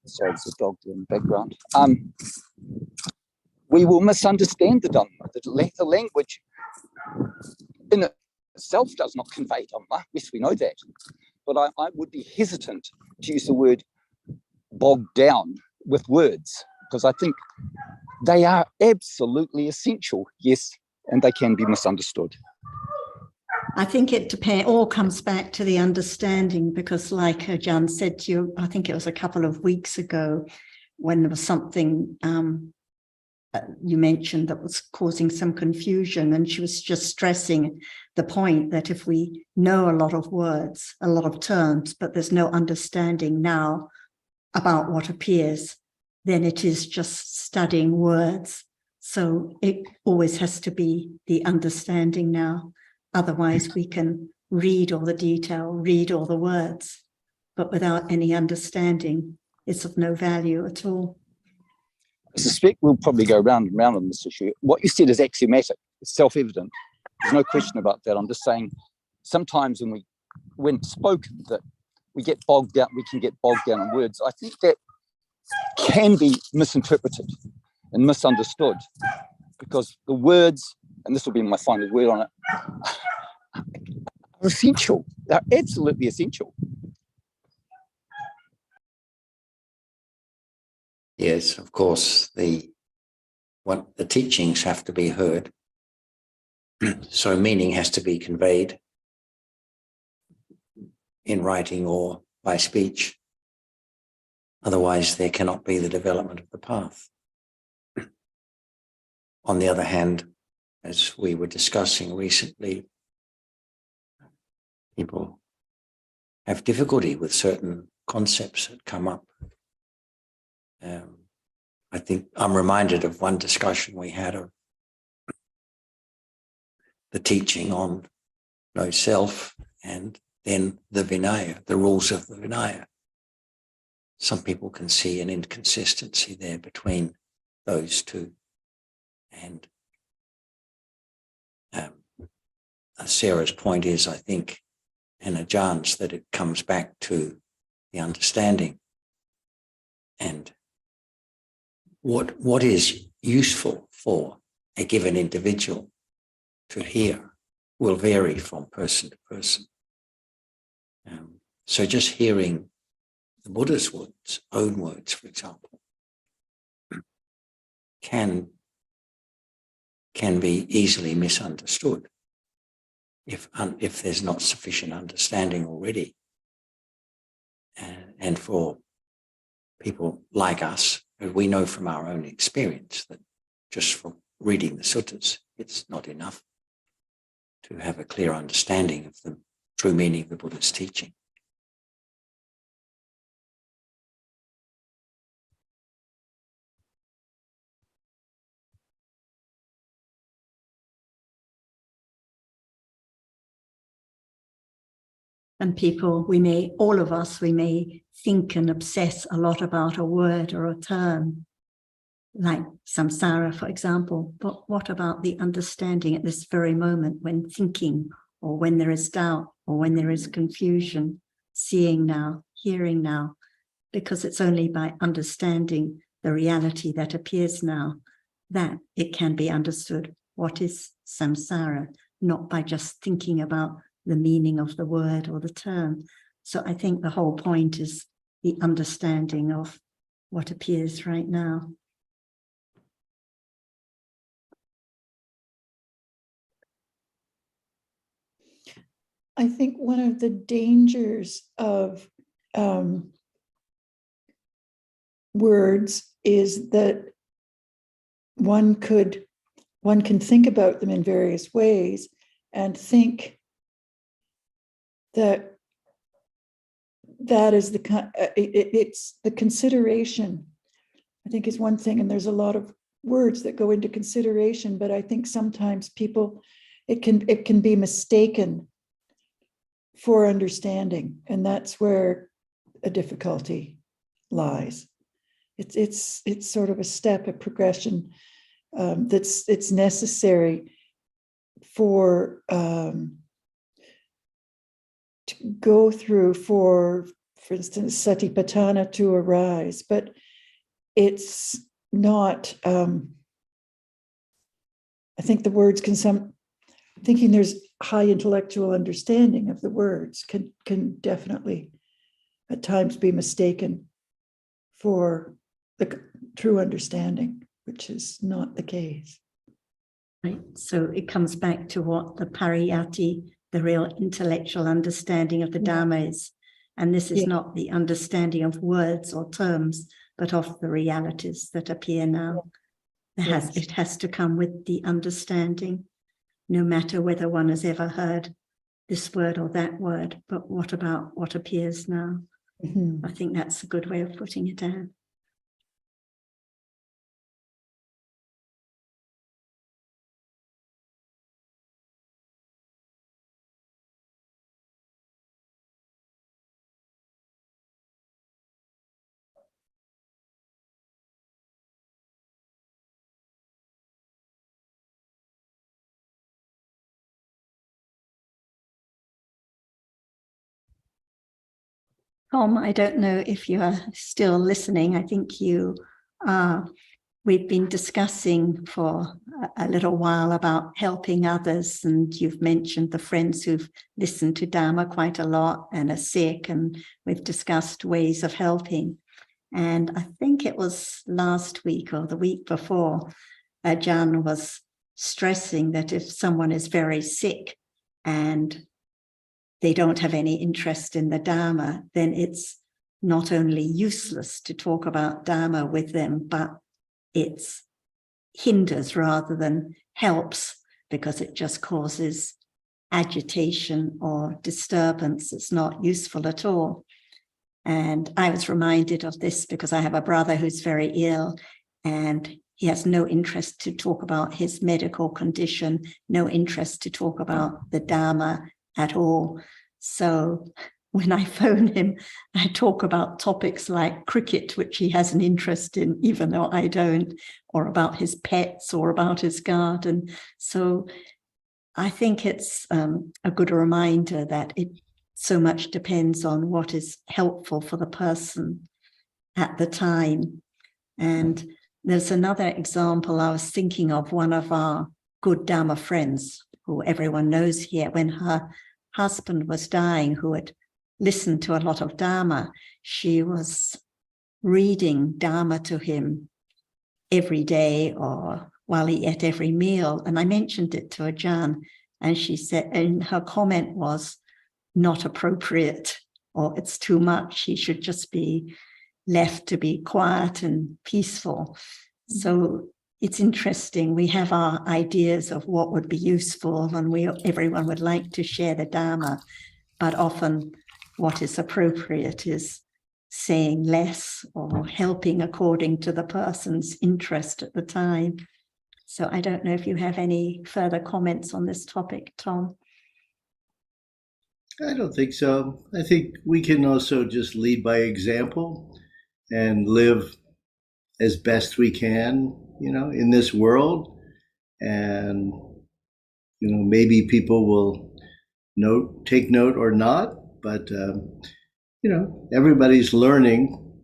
sorry, there's a dog in the background, we will misunderstand the Dhamma. The language in itself does not convey Dhamma. Yes, we know that. But I would be hesitant to use the word bogged down with words, because I think they are absolutely essential, yes, and they can be misunderstood. I think it all comes back to the understanding, because like Ajahn said to you, I think it was a couple of weeks ago, when there was something you mentioned that was causing some confusion, and she was just stressing the point that if we know a lot of words, a lot of terms, but there's no understanding now about what appears, then it is just studying words. So it always has to be the understanding now. Otherwise, we can read all the detail, read all the words, but without any understanding, it's of no value at all. I suspect we'll probably go round and round on this issue. What you said is axiomatic. It's self-evident. There's no question about that. I'm just saying sometimes when spoken, that we can get bogged down in words. I think that can be misinterpreted and misunderstood, because the words, and this will be my final word on it, are essential. They're absolutely essential. Yes, of course, the teachings have to be heard. So meaning has to be conveyed in writing or by speech. Otherwise, there cannot be the development of the path. On the other hand, as we were discussing recently, people have difficulty with certain concepts that come up. I think I'm reminded of one discussion we had of the teaching on no self and then the Vinaya, the rules of the Vinaya. Some people can see an inconsistency there between those two. And Sarah's point is, I think, and Ajahn's, that it comes back to the understanding. And what is useful for a given individual to hear will vary from person to person. So just hearing the Buddha's words, own words, for example, can be easily misunderstood if there's not sufficient understanding already. And for people like us, we know from our own experience that just from reading the suttas, it's not enough to have a clear understanding of the true meaning of the Buddha's teaching. And people, all of us, we may think and obsess a lot about a word or a term, like samsara, for example. But what about the understanding at this very moment when thinking, or when there is doubt, or when there is confusion, seeing now, hearing now? Because it's only by understanding the reality that appears now that it can be understood what is samsara, not by just thinking about the meaning of the word or the term. So I think the whole point is the understanding of what appears right now. I think one of the dangers of words is that one can think about them in various ways and think that is it's the consideration, I think, is one thing. And there's a lot of words that go into consideration, but I think sometimes people, it can be mistaken for understanding, and that's where a difficulty lies. It's sort of a step, a progression it's necessary for to go through for instance, satipatthana to arise, but it's not. I think the words thinking there's high intellectual understanding of the words can definitely at times be mistaken for the true understanding, which is not the case. Right. So it comes back to what the pariyatti, the real intellectual understanding of the Dhamma is. And this is not the understanding of words or terms, but of the realities that appear now. It has to come with the understanding, no matter whether one has ever heard this word or that word, but what about what appears now? Mm-hmm. I think that's a good way of putting it down. Tom, I don't know if you are still listening. I think you are. We've been discussing for a little while about helping others, and you've mentioned the friends who've listened to Dhamma quite a lot and are sick, and we've discussed ways of helping. And I think it was last week or the week before, Ajahn was stressing that if someone is very sick and they don't have any interest in the Dhamma, then it's not only useless to talk about Dhamma with them, but it's hinders rather than helps, because it just causes agitation or disturbance. It's not useful at all. And I was reminded of this because I have a brother who's very ill and he has no interest to talk about his medical condition, no interest to talk about the Dhamma at all. So when I phone him, I talk about topics like cricket, which he has an interest in, even though I don't, or about his pets or about his garden. So I think it's a good reminder that it so much depends on what is helpful for the person at the time. And there's another example I was thinking of, one of our good Dhamma friends, who everyone knows here, when her husband was dying, who had listened to a lot of Dhamma, she was reading Dhamma to him every day or while he ate every meal. And I mentioned it to Ajahn, and she said, and her comment was, not appropriate, or it's too much. He should just be left to be quiet and peaceful. So it's interesting. We have our ideas of what would be useful, and everyone would like to share the Dhamma, but often what is appropriate is saying less or helping according to the person's interest at the time. So I don't know if you have any further comments on this topic, Tom. I don't think so. I think we can also just lead by example and live as best we can, in this world. And, maybe people will take note or not, but, everybody's learning,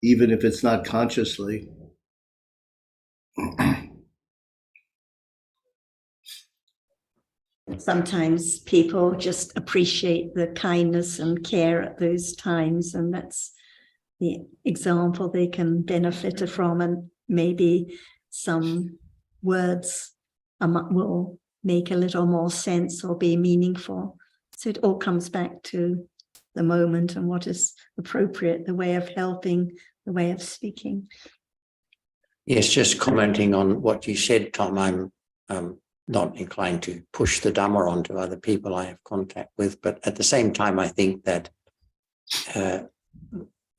even if it's not consciously. Sometimes people just appreciate the kindness and care at those times, and that's the example they can benefit from, and maybe some words will make a little more sense or be meaningful. So it all comes back to the moment and what is appropriate, the way of helping, the way of speaking. Yes, just commenting on what you said, Tom, I'm not inclined to push the Dhamma onto other people I have contact with, but at the same time, I think that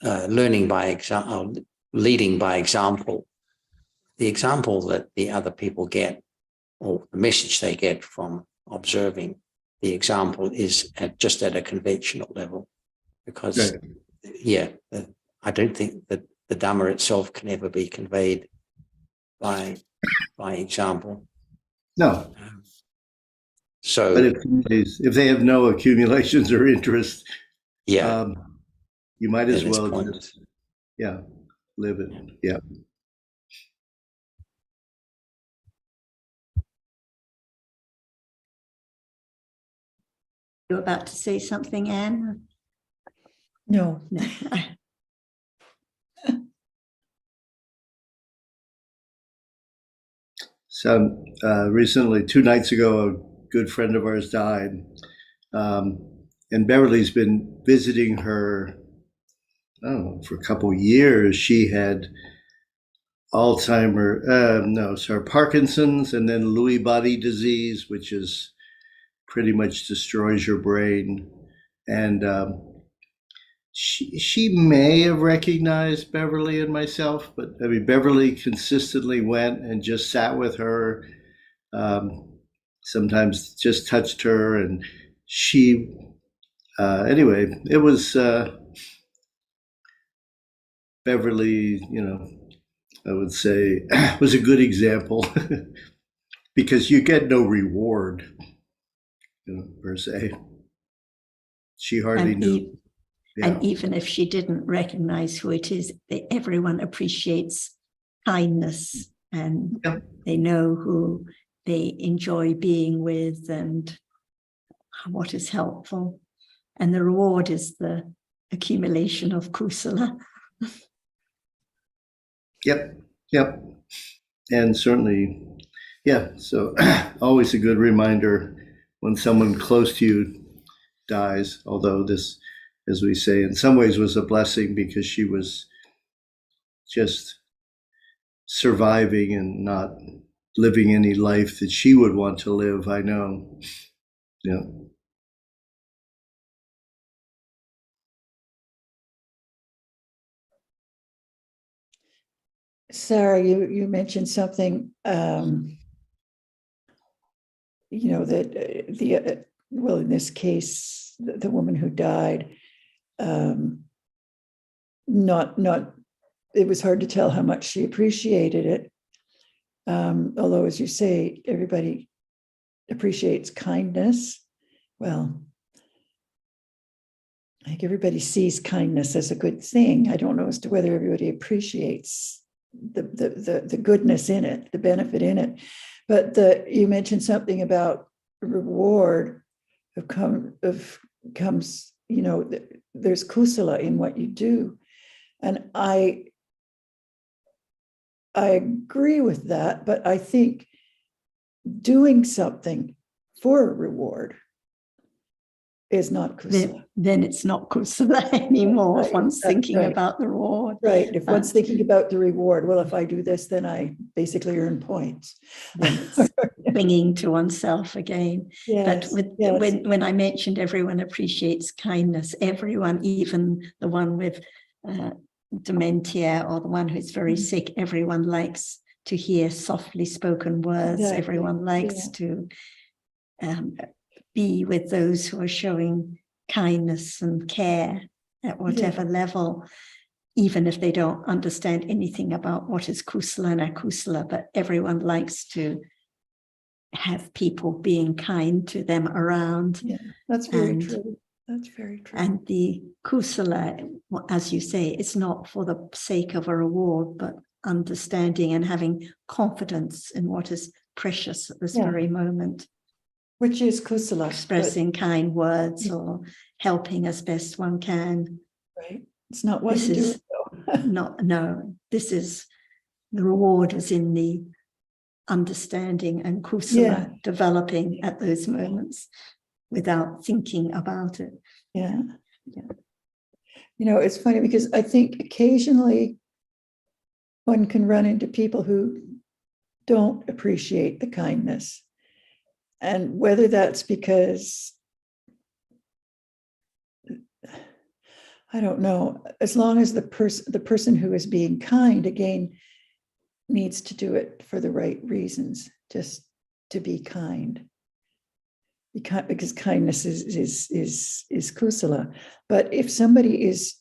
learning by example, leading by example, the example that the other people get, or the message they get from observing the example, is just at a conventional level, because I don't think that the Dhamma itself can ever be conveyed by example. No. So, but if they have no accumulations or interest, yeah, you might as well just, live it. Yeah. You're about to say something, Anne? No. So recently, 2 nights ago, a good friend of ours died. And Beverly's been visiting her, I don't know, for a couple of years. She had Parkinson's, and then Lewy body disease, which is pretty much destroys your brain. And she may have recognized Beverly and myself, but I mean, Beverly consistently went and just sat with her, sometimes just touched her, and she, anyway, it was Beverly, I would say was a good example because you get no reward, per se. She hardly knew. And even if she didn't recognize who it is, everyone appreciates kindness, and they know who they enjoy being with and what is helpful. And the reward is the accumulation of kusala. Yep. And certainly, so always a good reminder when someone close to you dies, although this, as we say, in some ways was a blessing because she was just surviving and not living any life that she would want to live, I know. Yeah. Sarah, you mentioned something, that well, in this case, the woman who died, it was hard to tell how much she appreciated it. Although, as you say, everybody appreciates kindness. Well, I think everybody sees kindness as a good thing. I don't know as to whether everybody appreciates the goodness in it, the benefit in it. But you mentioned something about reward comes, there's kusala in what you do. And I agree with that, but I think doing something for a reward is not kusala. Then it's not kusala anymore. Right, If one's thinking about the reward. Right. If one's thinking about the reward, well, if I do this, then I basically earn points. Clinging to oneself again. Yes, but when I mentioned everyone appreciates kindness, everyone, even the one with dementia or the one who's very sick, everyone likes to hear softly spoken words. Exactly. Everyone likes to be with those who are showing kindness and care at whatever level, even if they don't understand anything about what is kusala and akusala, but everyone likes to have people being kind to them around. Yeah, that's very true. That's very true. And the kusala, as you say, it's not for the sake of a reward, but understanding and having confidence in what is precious at this very moment. Which is kusala. Expressing kind words or helping as best one can. Right. It's not what you do. This is the reward is in the understanding and kusala developing at those moments without thinking about it. Yeah. It's funny because I think occasionally one can run into people who don't appreciate the kindness. And whether that's because, I don't know, as long as the person who is being kind, again, needs to do it for the right reasons, just to be kind. Because kindness is kusala. But if somebody is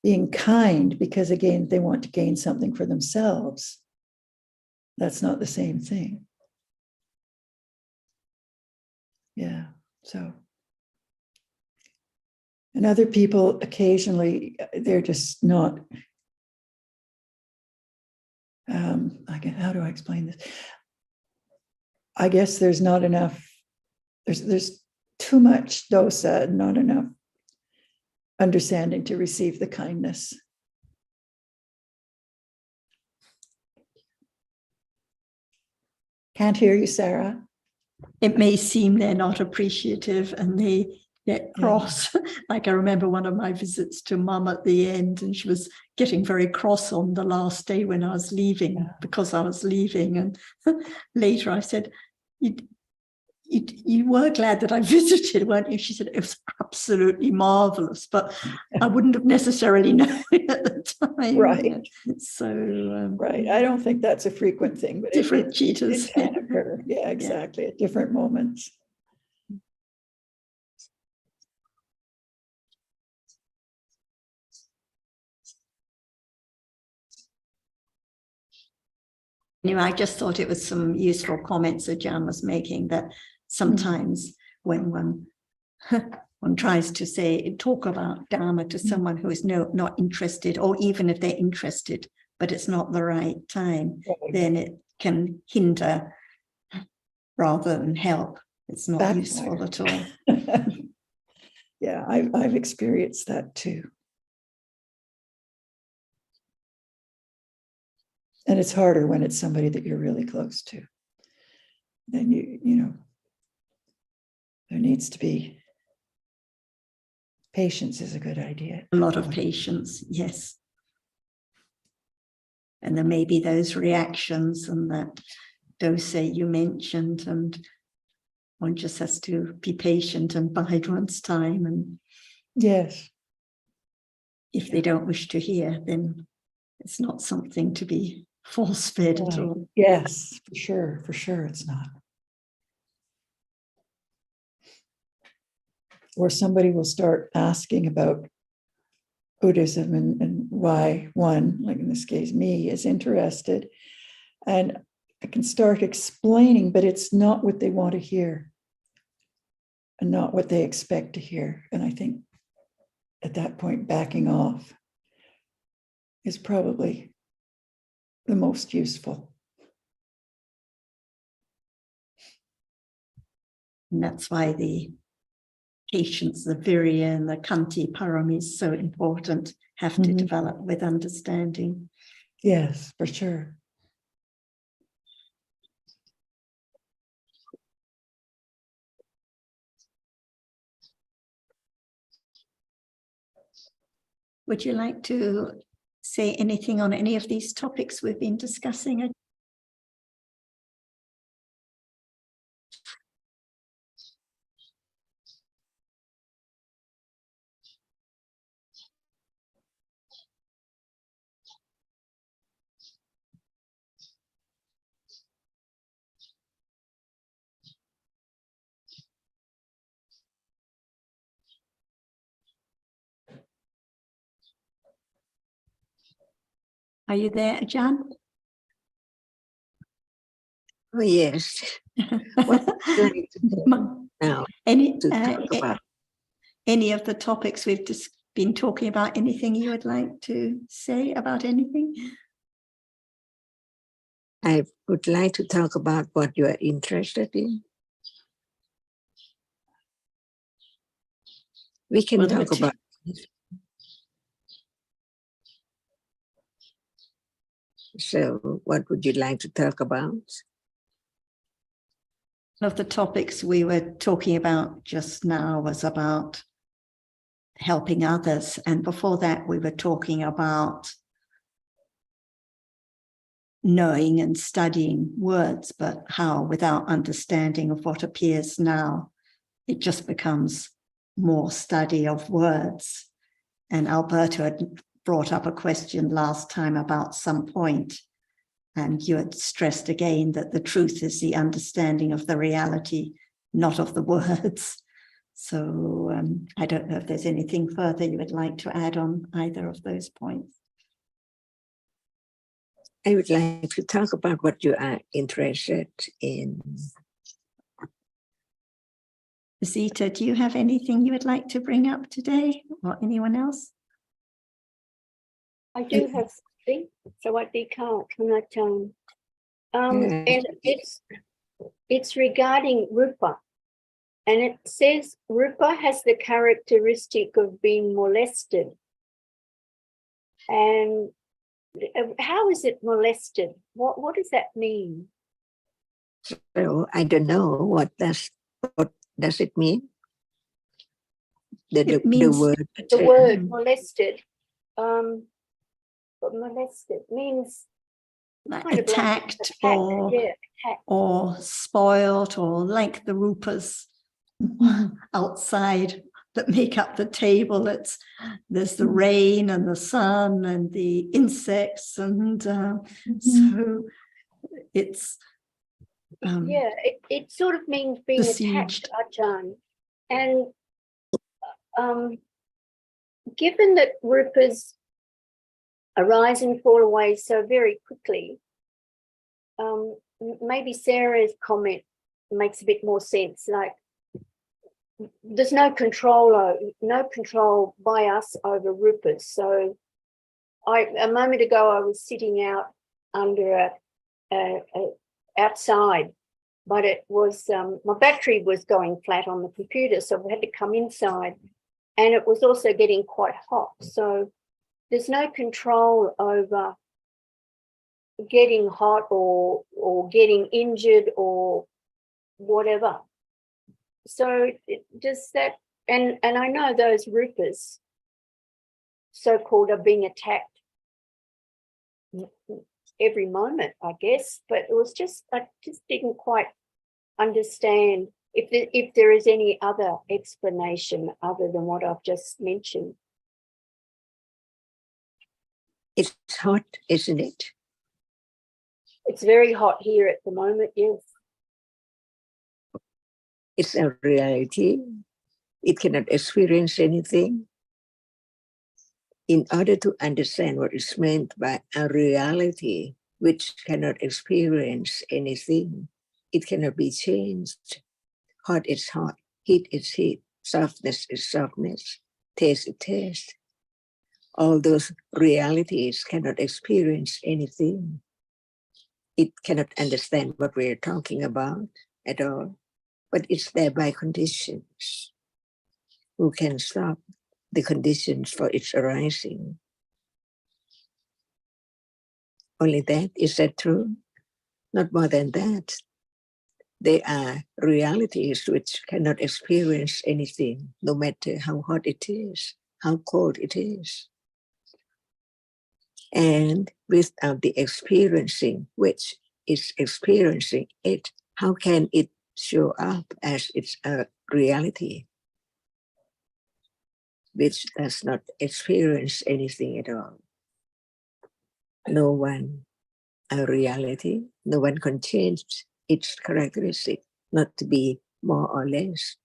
being kind because, again, they want to gain something for themselves, that's not the same thing. Yeah, so. And other people, occasionally, they're just not, how do I explain this? I guess there's not enough, there's too much dosa, not enough understanding to receive the kindness. Can't hear you, Sarah. It may seem they're not appreciative and they get cross. Like I remember one of my visits to Mum at the end, and she was getting very cross on the last day when I was leaving because I was leaving. And later I said, you were glad that I visited, weren't you? She said, it was absolutely marvelous, but I wouldn't have necessarily known it at the time. Right. So, right. I don't think that's a frequent thing, but different cheetahs. It can occur. Yeah, exactly. At different moments. Anyway, I just thought it was some useful comments that Jan was making, that sometimes when one one tries to say, talk about Dharma to someone who is not interested, or even if they're interested, but it's not the right time, then it can hinder rather than help. It's not Backfire. useful at all. Yeah, I've experienced that too. And it's harder when it's somebody that you're really close to. Then you know, there needs to be patience is a good idea. A lot of patience, yes. And there may be those reactions and that dose you mentioned, and one just has to be patient and bide one's time. And Yes. if they don't wish to hear, then it's not something to be force-fed at all. Yes, for sure it's not. Or somebody will start asking about Buddhism and why one, like in this case, me, is interested. And I can start explaining, but it's not what they want to hear and not what they expect to hear. And I think at that point, backing off is probably the most useful. And that's why the patience, the virya and the kanti parami is so important, have to develop with understanding. Yes, for sure. Would you like to say anything on any of these topics we've been discussing? Are you there, Jan? Oh, yes. What would you like to do now Any, to talk about? any of the topics we've just been talking about, anything you would like to say about anything? I would like to talk about what you are interested in. We can talk about it. So what would you like to talk about? One of the topics we were talking about just now was about helping others. And before that, we were talking about knowing and studying words, but how without understanding of what appears now, it just becomes more study of words. And Alberto had brought up a question last time about some point, and you had stressed again that the truth is the understanding of the reality, not of the words. So I don't know if there's anything further you would like to add on either of those points. I would like to talk about what you are interested in. Zita, do you have anything you would like to bring up today, or anyone else? I do have something, so I can't. And it's regarding rupa, and it says rupa has the characteristic of being molested. And how is it molested? What does that mean? So I don't know what does it mean? It means The word molested. But molested means kind attacked, of like attacked. or spoiled, or like the rupas outside that make up the table. There's the rain and the sun and the insects, and so it's it sort of means being besieged. attacked, Ajahn. And given that rupas arise and fall away so very quickly, maybe Sarah's comment makes a bit more sense. Like there's no control by us over rupas. So a moment ago I was sitting out under outside, but it was my battery was going flat on the computer, so we had to come inside, and it was also getting quite hot. So there's no control over getting hot or getting injured or whatever. So does that, and I know those rupas, so-called, are being attacked every moment, I guess, but it was just, I just didn't quite understand if there is any other explanation other than what I've just mentioned. It's hot, isn't it? It's very hot here at the moment, yes. It's a reality. It cannot experience anything. In order to understand what is meant by a reality which cannot experience anything, it cannot be changed. Hot is hot, heat is heat, softness is softness, taste is taste. All those realities cannot experience anything. It cannot understand what we're talking about at all, but it's there by conditions. Who can stop the conditions for its arising? Only that, is that true? Not more than that. They are realities which cannot experience anything, no matter how hot it is, how cold it is. And without the experiencing, which is experiencing it, how can it show up as it's a reality which does not experience anything at all? No one, a reality, no one can change its characteristic, not to be more or less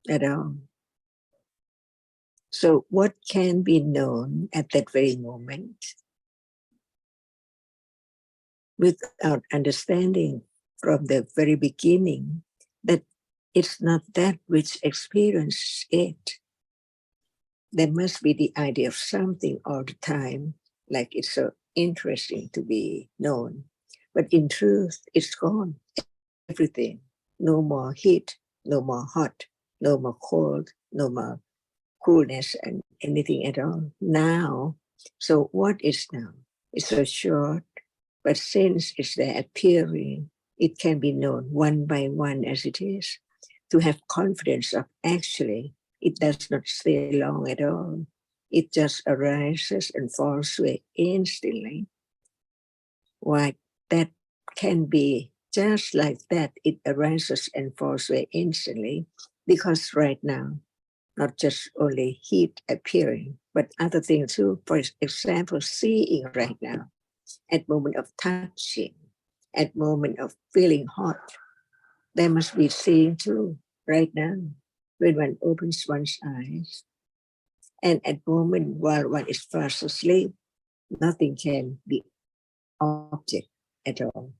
at all. So what can be known at that very moment without understanding from the very beginning that it's not that which experiences it? There must be the idea of something all the time, like it's so interesting to be known. But in truth, it's gone, everything. No more heat, no more hot, no more cold, no more coolness and anything at all. Now, so what is now? It's so short, but since it's there appearing, it can be known one by one as it is. To have confidence of actually, it does not stay long at all. It just arises and falls away instantly. Why that can be just like that, it arises and falls away instantly, because right now, not just only heat appearing, but other things too. For example, seeing right now, at moment of touching, at moment of feeling hot, there must be seeing too right now when one opens one's eyes. And at moment while one is fast asleep, nothing can be object at all.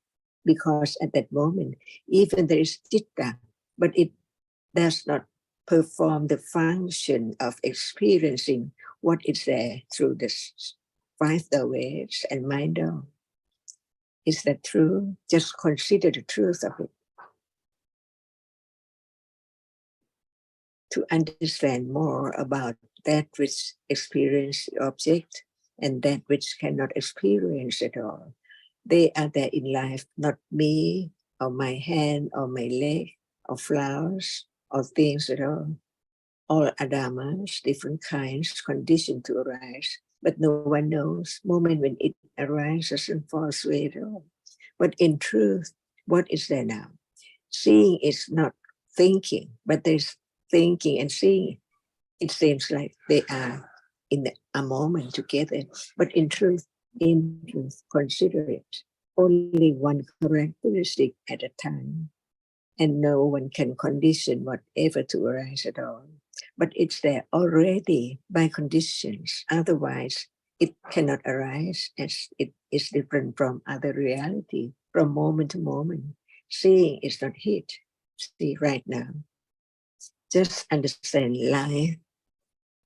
Because at that moment, even there is citta, but it does not perform the function of experiencing what is there through the five waves and mind. Is that true? Just consider the truth of it. To understand more about that which experience the object and that which cannot experience at all. They are there in life, not me or my hand or my leg or flowers or things at all. All are dhammas, different kinds, conditioned to arise, but no one knows moment when it arises and falls away at all. But in truth, what is there now? Seeing is not thinking, but there's thinking and seeing. It seems like they are in a moment together, but in truth, consider it. Only one characteristic at a time, and no one can condition whatever to arise at all. But it's there already by conditions. Otherwise, it cannot arise, as it is different from other reality, from moment to moment. Seeing is not heat. See right now, Just understand life,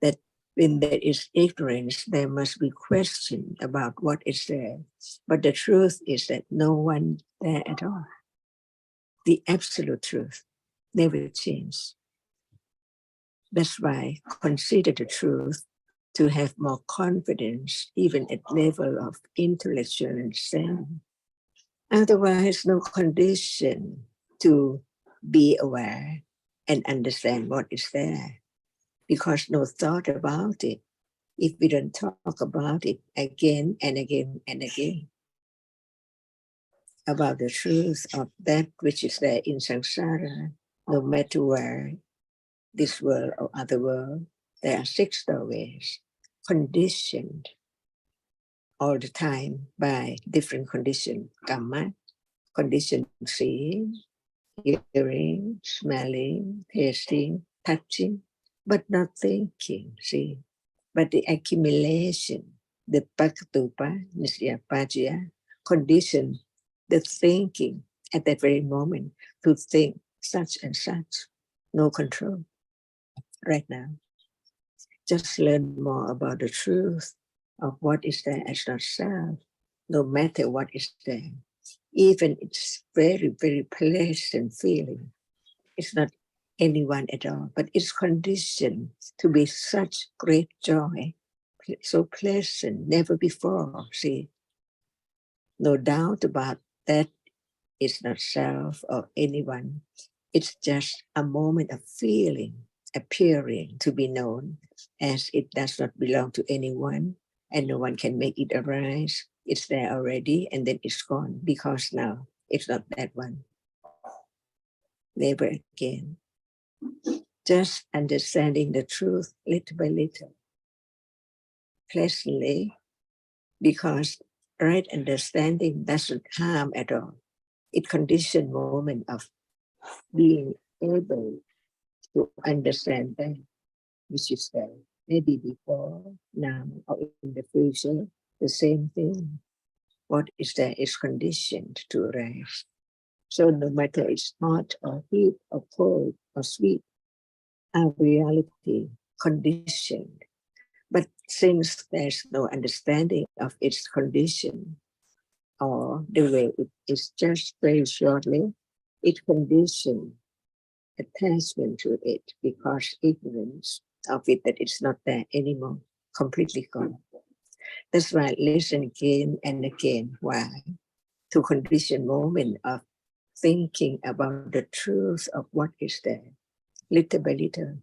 that when there is ignorance, there must be question about what is there. But the truth is that no one there at all. The absolute truth never changes. That's why consider the truth to have more confidence, even at level of intellectual understanding. Otherwise, no condition to be aware and understand what is there, because no thought about it. If we don't talk about it again and again and again, about the truth of that which is there in samsara, no matter where, this world or other world, there are 6 doorways, conditioned all the time by different conditions. Kamma, condition seeing, hearing, smelling, tasting, touching, but not thinking, see. But the accumulation, the pakatupa, nisyapajya, condition, the thinking at that very moment to think such and such, no control. Right now, just learn more about the truth of what is there as not self, no matter what is there. Even it's very, very pleasant feeling. It's not anyone at all, but it's conditioned to be such great joy, so pleasant, never before, see. No doubt about that, it's not self or anyone. It's just a moment of feeling appearing to be known, as it does not belong to anyone and no one can make it arise. It's there already and then it's gone, because now it's not that one. Never again. Just understanding the truth little by little, pleasantly, because right understanding doesn't harm at all. It conditions moment of being able to understand that which is there, maybe before, now, or in the future, the same thing. What is there is conditioned to arise. So no matter it's hot or heat or cold or sweet, our reality conditioned. But since there's no understanding of its condition, or the way it is just very shortly, it conditioned attachment to it, because ignorance of it that it's not there anymore, completely gone. That's why listen again and again. Why? To condition moment of thinking about the truth of what is there, little by little.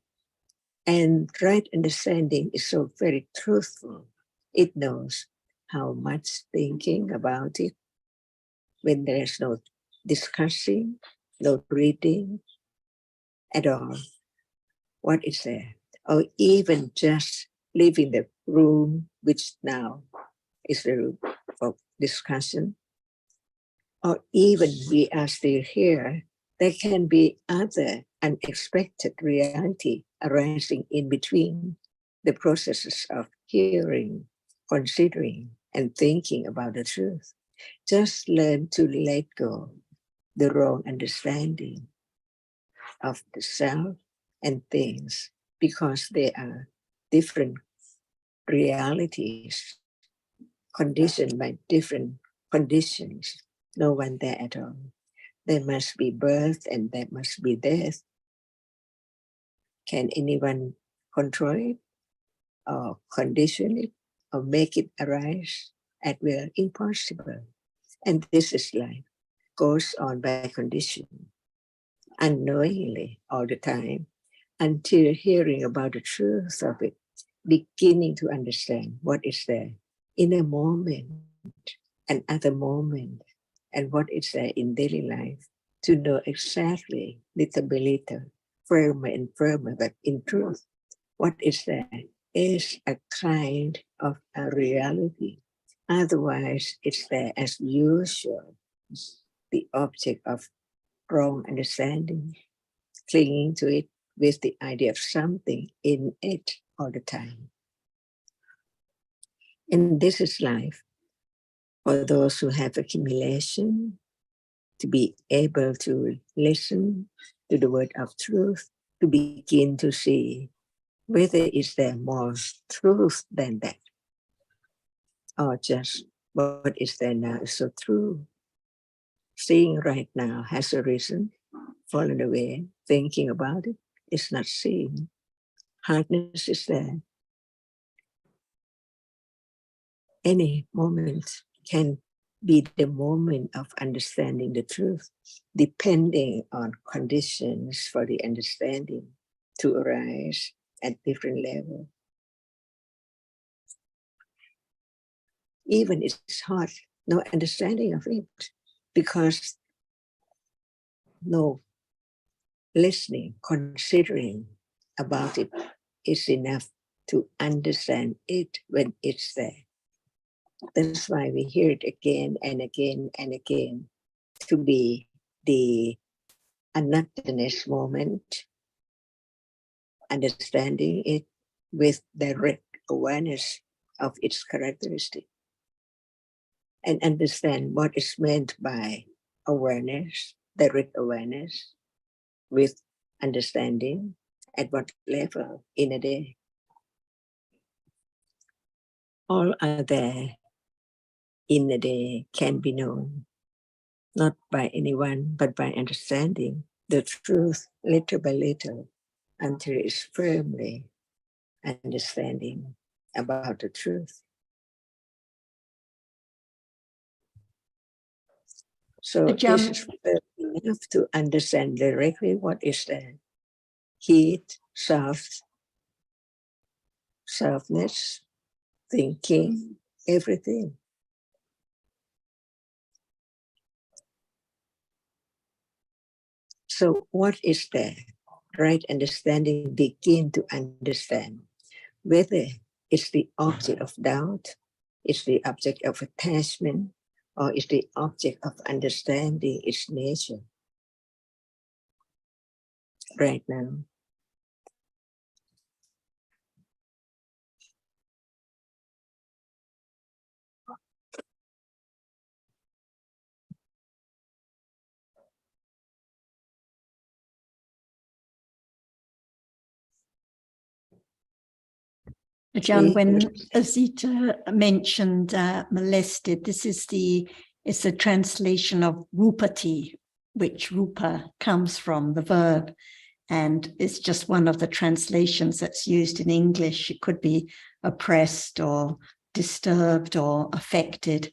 And right understanding is so very truthful. It knows how much thinking about it when there's no discussing, no reading at all. What is there? Or even just leaving the room, which now is the room for discussion. Or even we are still here, there can be other unexpected reality arising in between the processes of hearing, considering, and thinking about the truth. Just learn to let go the wrong understanding of the self and things, because they are different realities conditioned by different conditions. No one there at all. There must be birth and there must be death. Can anyone control it or condition it or make it arise at will? Impossible. And this is life, goes on by condition, unknowingly all the time, until hearing about the truth of it, beginning to understand what is there in a moment, another moment, and what is there in daily life, to know exactly, little by little, firmer and firmer, but in truth, what is there is a kind of a reality. Otherwise, it's there as usual, the object of wrong understanding, clinging to it with the idea of something in it all the time. And this is life for those who have accumulation, to be able to listen to the word of truth, to begin to see whether is there more truth than that, or just what is there now is so true. Seeing right now has arisen, fallen away, thinking about it is not seeing. Hardness is there. Any moment can be the moment of understanding the truth, depending on conditions for the understanding to arise at different levels. Even it's hard, no understanding of it, because no listening, considering about it is enough to understand it when it's there. That's why we hear it again and again and again, to be the unnothingness moment, understanding it with direct awareness of its characteristic, and understand what is meant by awareness, direct awareness, with understanding at what level in a day. All are there in a day, can be known, not by anyone, but by understanding the truth little by little, until it's firmly understanding about the truth. So this is enough to understand directly what is there. Heat, softness, thinking, everything. So what is there? Right understanding, begin to understand whether it's the object of doubt, it's the object of attachment, or is the object of understanding its nature right now. Ajahn, when Azita mentioned molested, this is it's a translation of rupati, which rupa comes from, the verb, and it's just one of the translations that's used in English. It could be oppressed or disturbed or affected,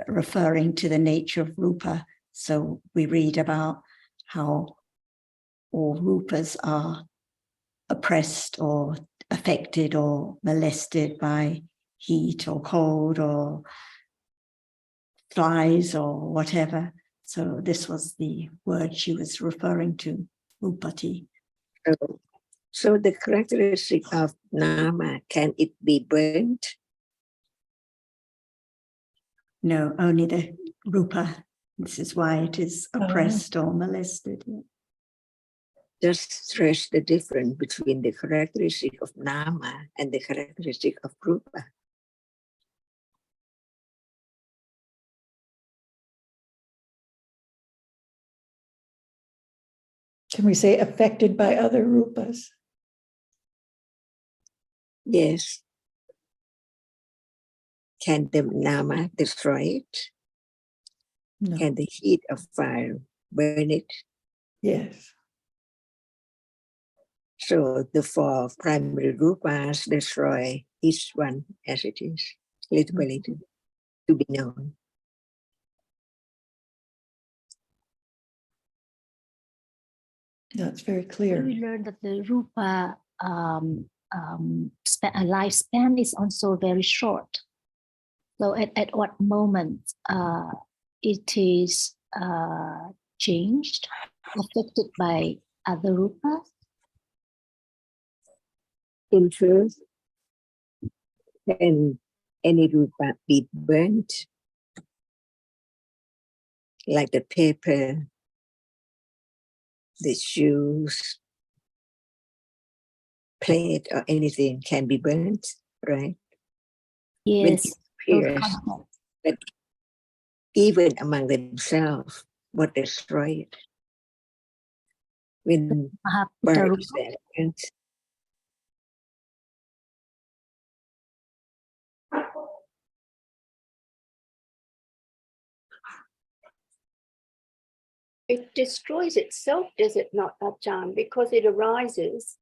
referring to the nature of rupa. So we read about how all rupas are oppressed or affected or molested by heat or cold or flies or whatever. So this was the word she was referring to, rupati. So the characteristic of nama, can it be burnt? No, only the rupa. This is why it is oppressed or molested. Just stress the difference between the characteristic of nama and the characteristic of rupa. Can we say affected by other rupas? Yes. Can the nama destroy it? No. Can the heat of fire burn it? Yes. So the four primary rupas destroy each one as it is, little by little, to be known. That's very clear. We learned that the rupa lifespan is also very short. So at what moment it is changed, affected by other rupas? In truth, can any rupa be burnt? Like the paper, the shoes, plate, or anything can be burnt, right? Yes. When it appears, but even among themselves, what destroy it? when Mahaputa birds and It destroys itself, does it not, Ajahn? Because it arises,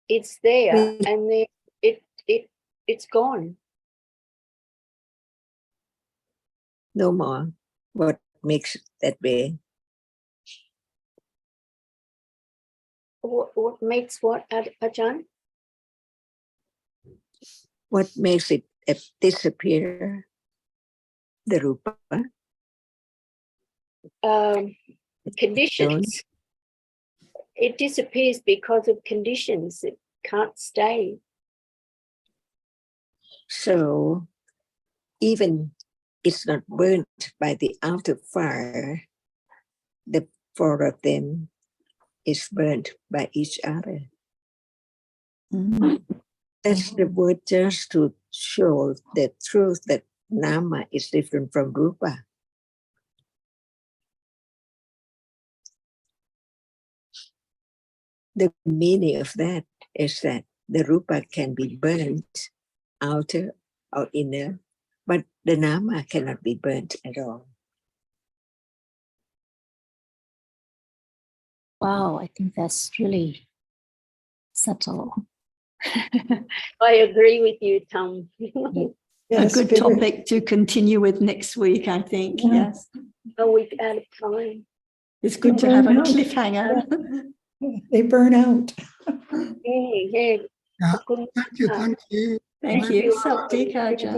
it's there, Well- and then it's gone. no more. What makes it that way? What makes what, Ajahn? What makes it disappear? The rupa? Conditions. It disappears because of conditions. It can't stay. So even it's not burnt by the outer fire, the four of them is burnt by each other. That's the word just to show the truth that Nama is different from Rupa. The meaning of that is that the Rupa can be burnt, outer or inner, but the Nama cannot be burnt at all. Wow, I think that's really subtle. I agree with you, Tom. A good topic to continue with next week, I think. Yeah. Yes. A week out of time. It's good to burn have a out. cliffhanger. They burn out. Yeah. Yeah. Thank you. Thank you. Saltika, Ajahn.